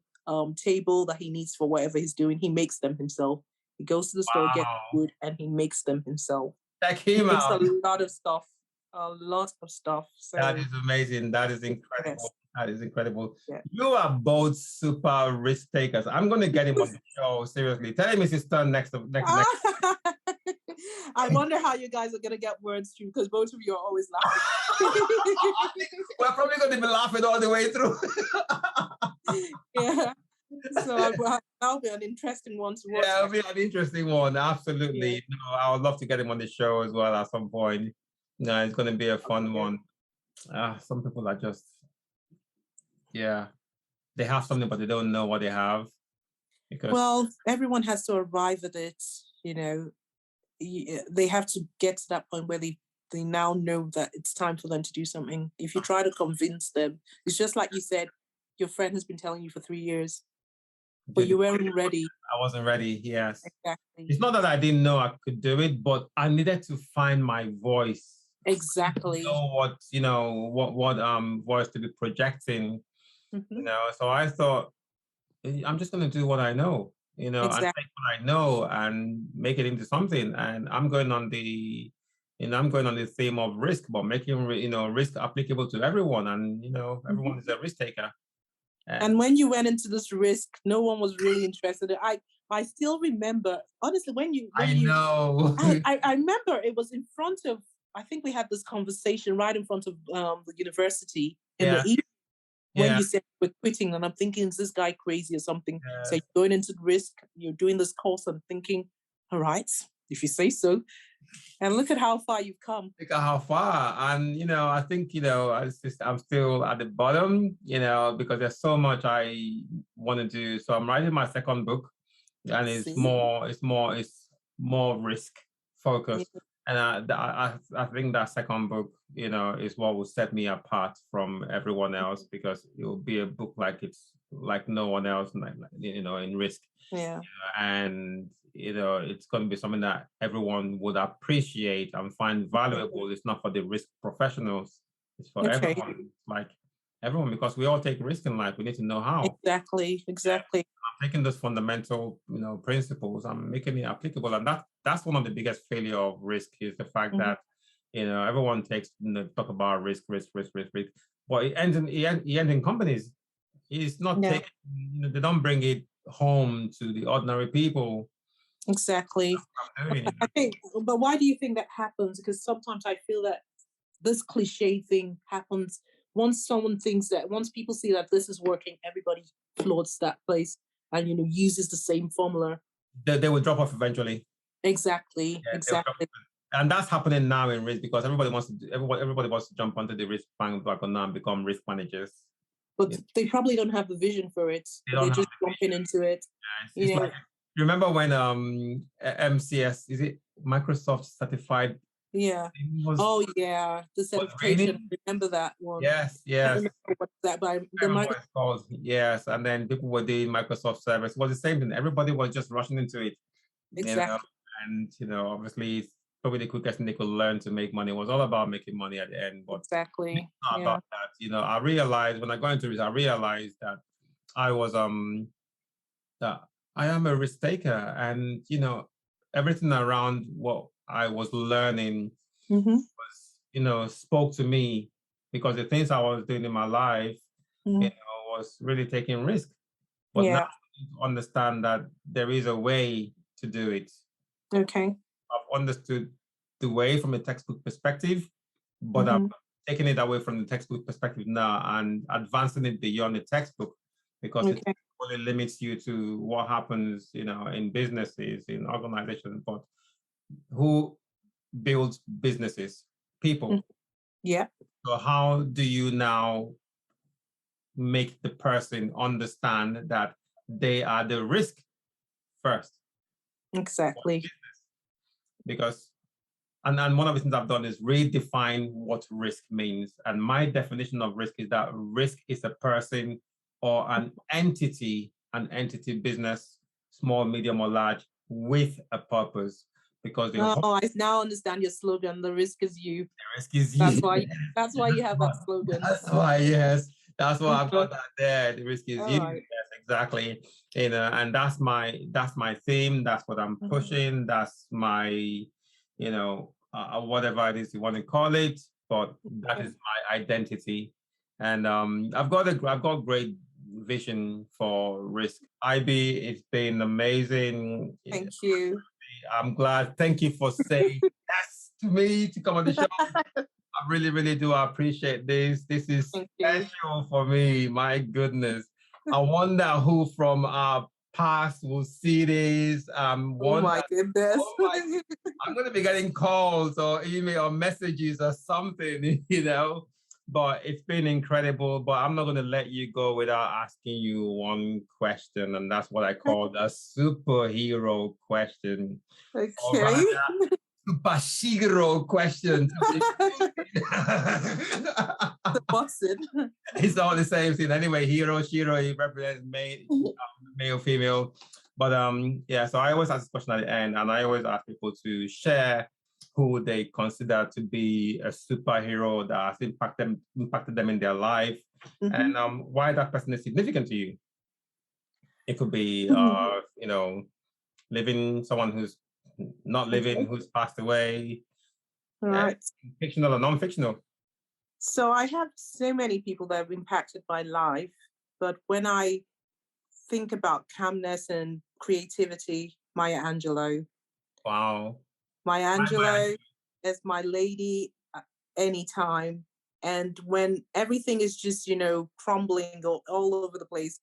table that he needs for whatever he's doing, he makes them himself. He goes to the store, gets wood, and he makes them himself. Check him out. A lot of stuff. So that is amazing. That is incredible. Yes. That is incredible. Yeah. You are both super risk takers. I'm going to get him on the show. Seriously. Tell him it's his turn next. I wonder how you guys are going to get words through, because both of you are always laughing. We're probably going to be laughing all the way through. Yeah. So that'll be an interesting one to watch. Yeah, it'll be an interesting one. Absolutely. Yeah. I would love to get him on the show as well at some point. It's going to be a fun one. Some people are just, they have something, but they don't know what they have. Well, everyone has to arrive at it, They have to get to that point where they now know that it's time for them to do something. If you try to convince them, it's just like you said, your friend has been telling you for 3 years, but you weren't ready. I wasn't ready, yes. Exactly. It's not that I didn't know I could do it, but I needed to find my voice. Exactly. Know what voice to be projecting. Mm-hmm. So I thought, I'm just going to do what I know, and take what I know and make it into something. And I'm going on the theme of risk, but making risk applicable to everyone. And everyone is a risk taker. And when you went into this risk, no one was really interested. I still remember, honestly, I remember it was in front of, I think we had this conversation right in front of the university in the evening when you said we're quitting. And I'm thinking, is this guy crazy or something? Yeah. So you're going into the risk, you're doing this course. I'm thinking, all right, if you say so. And look at how far you've come. Look at how far. And, I think, I'm still at the bottom, because there's so much I want to do. So I'm writing my second book, and it's more risk focused. Yeah. And I think that second book, is what will set me apart from everyone else, because it will be a book it's like no one else, in risk. Yeah. And it's going to be something that everyone would appreciate and find valuable. It's not for the risk professionals. It's for everyone. Like everyone, because we all take risk in life. We need to know how. Exactly. I'm taking those fundamental, principles. I'm making it applicable, and that's one of the biggest failure of risk is the fact that everyone takes talk about risk, but it ends in companies. It's not taken. They don't bring it home to the ordinary people. Exactly. I think, but why do you think that happens? Because sometimes I feel that this cliche thing happens once people see that this is working, everybody applauds that place and uses the same formula. They will drop off eventually. Exactly. And that's happening now in risk, because everybody wants to jump onto the risk bandwagon now and become risk managers. But they probably don't have the vision for it. They're just jumping into it. Yeah, remember when MCS, is it Microsoft certified? Yeah. The certification. Remember that one? Yes. I remember what that by the called. Yes, and then people were doing Microsoft service. It was the same thing. Everybody was just rushing into it. Exactly. And obviously, it's probably the quickest thing they could learn to make money. It was all about making money at the end. But exactly. It's not about that. I realized when I got into it, that I was that I am a risk taker, and everything around what I was learning was spoke to me, because the things I was doing in my life was really taking risk. But now I need to understand that there is a way to do it. Okay. I've understood the way from a textbook perspective, but I've taking it away from the textbook perspective now and advancing it beyond the textbook, because it only limits you to what happens, in businesses, in organizations. But who builds businesses? People. Yeah. So how do you now make the person understand that they are the risk first? Exactly. Because and one of the things I've done is redefine what risk means. And my definition of risk is that risk is a person or an entity business, small, medium, or large, with a purpose. Because I now understand your slogan. The risk is you. The risk is That's you. why. That's why you have that slogan. That's why, yes. That's why I've got that there. The risk is you. Right. Yes, exactly. And that's my theme. That's what I'm pushing. That's my, whatever it is you want to call it. But that is my identity. And I've got great vision for risk. IB, it's been amazing. Thank you. I'm glad. Thank you for saying yes to me to come on the show. I really, really do appreciate this. This is special for me. My goodness. I wonder who from our past will see this. Oh my goodness. I'm going to be getting calls or email or messages or something, But it's been incredible. But I'm not going to let you go without asking you one question. And that's what I call a superhero question. Okay. Superhero question. It's all the same thing. Anyway, hero, shiro, it represents male, female. But so I always ask this question at the end, and I always ask people to share who they consider to be a superhero that has impacted them in their life, and why that person is significant to you. It could be, someone who's not living, who's passed away, right? Fictional or non-fictional. So I have so many people that have impacted my life, but when I think about calmness and creativity, Maya Angelou. Wow. Maya Angelou is my lady anytime. And when everything is just, crumbling all over the place,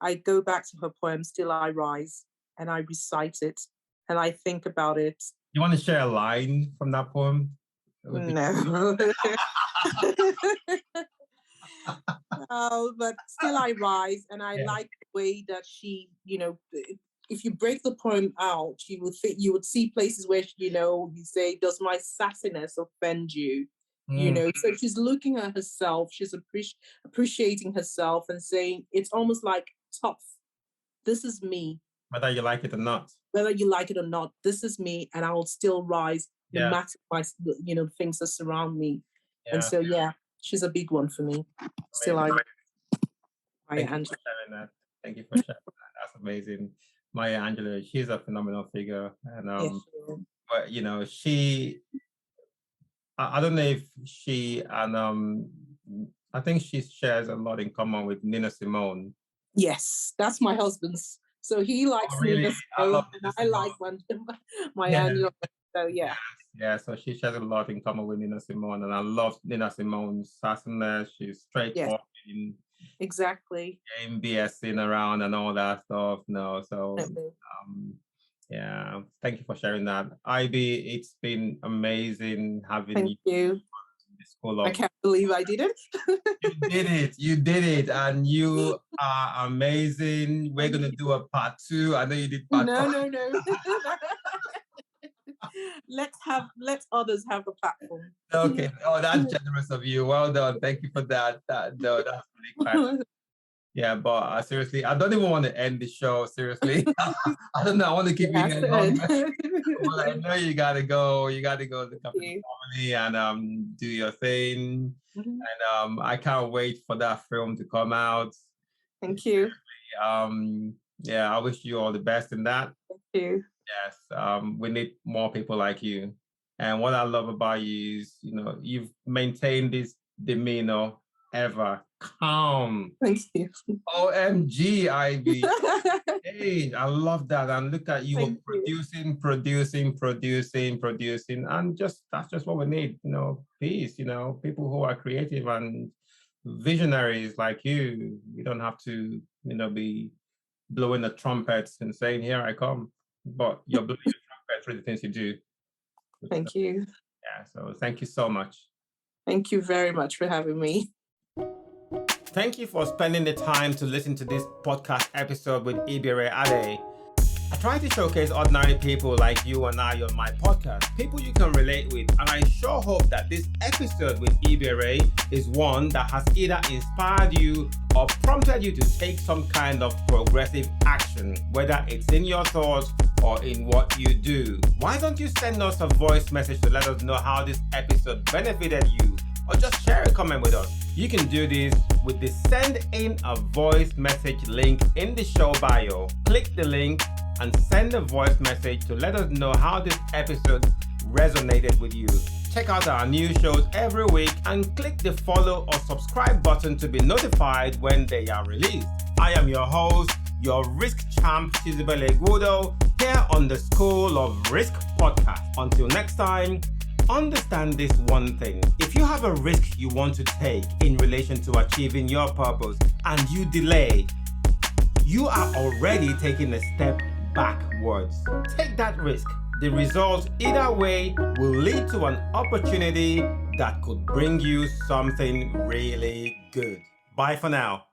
I go back to her poem, Still I Rise, and I recite it and I think about it. You want to share a line from that poem? No. But Still I Rise, and I like the way that she, if you break the poem out, you would see places where, you say, does my sassiness offend you? So she's looking at herself, she's appreciating herself and saying, it's almost like tough. This is me. Whether you like it or not. Whether you like it or not, this is me, and I will still rise no matter things that surround me. And so, she's a big one for me. Still, Thank you for sharing that. Thank you for sharing that. That's amazing. Maya Angelou, she's a phenomenal figure, and but she. I don't know if she and I think she shares a lot in common with Nina Simone. Yes, that's my husband's. So he likes Nina Simone, and I like my annual. So yeah. So she shares a lot in common with Nina Simone, and I love Nina Simone's sassiness. She's straightforward. Exactly. BSing around and all that stuff. No, so thank you for sharing that. IB, it's been amazing having you. I can't believe I did it. You did it, and you are amazing. We're gonna do a part 2. I know you did part 1. No. Let others have the platform. Okay. Oh, that's generous of you. Well done. Thank you for that. That's really kind. Yeah, but seriously, I don't even want to end the show. Seriously, I don't know. I want to keep you longer. Well, I know you gotta go. You gotta go to the company family and do your thing. And I can't wait for that film to come out. Thank you. I wish you all the best in that. Thank you. Yes, we need more people like you. And what I love about you is, you've maintained this demeanor ever come. Thank you. OMG, Ivy. Hey, I love that. And look at you Thank you. producing. And that's just what we need, peace, people who are creative and visionaries like you. You don't have to, be blowing the trumpets and saying, here I come. But you're blowing your trumpet through the things you do. Thank you. Yeah, so thank you so much. Thank you very much for having me. Thank you for spending the time to listen to this podcast episode with Ibiere Addey. I try to showcase ordinary people like you and I on my podcast, people you can relate with, and I sure hope that this episode with Ibiere is one that has either inspired you or prompted you to take some kind of progressive action, whether it's in your thoughts or in what you do. Why don't you send us a voice message to let us know how this episode benefited you, or just share a comment with us? You can do this with the send in a voice message link in the show bio. Click the link and send a voice message to let us know how this episode resonated with you. Check out our new shows every week and click the follow or subscribe button to be notified when they are released. I am your host, your risk champ, Chizibele Gudo, here on the School of Risk podcast. Until next time, understand this one thing. If you have a risk you want to take in relation to achieving your purpose and you delay, you are already taking a step backwards. Take that risk. The result either way will lead to an opportunity that could bring you something really good. Bye for now.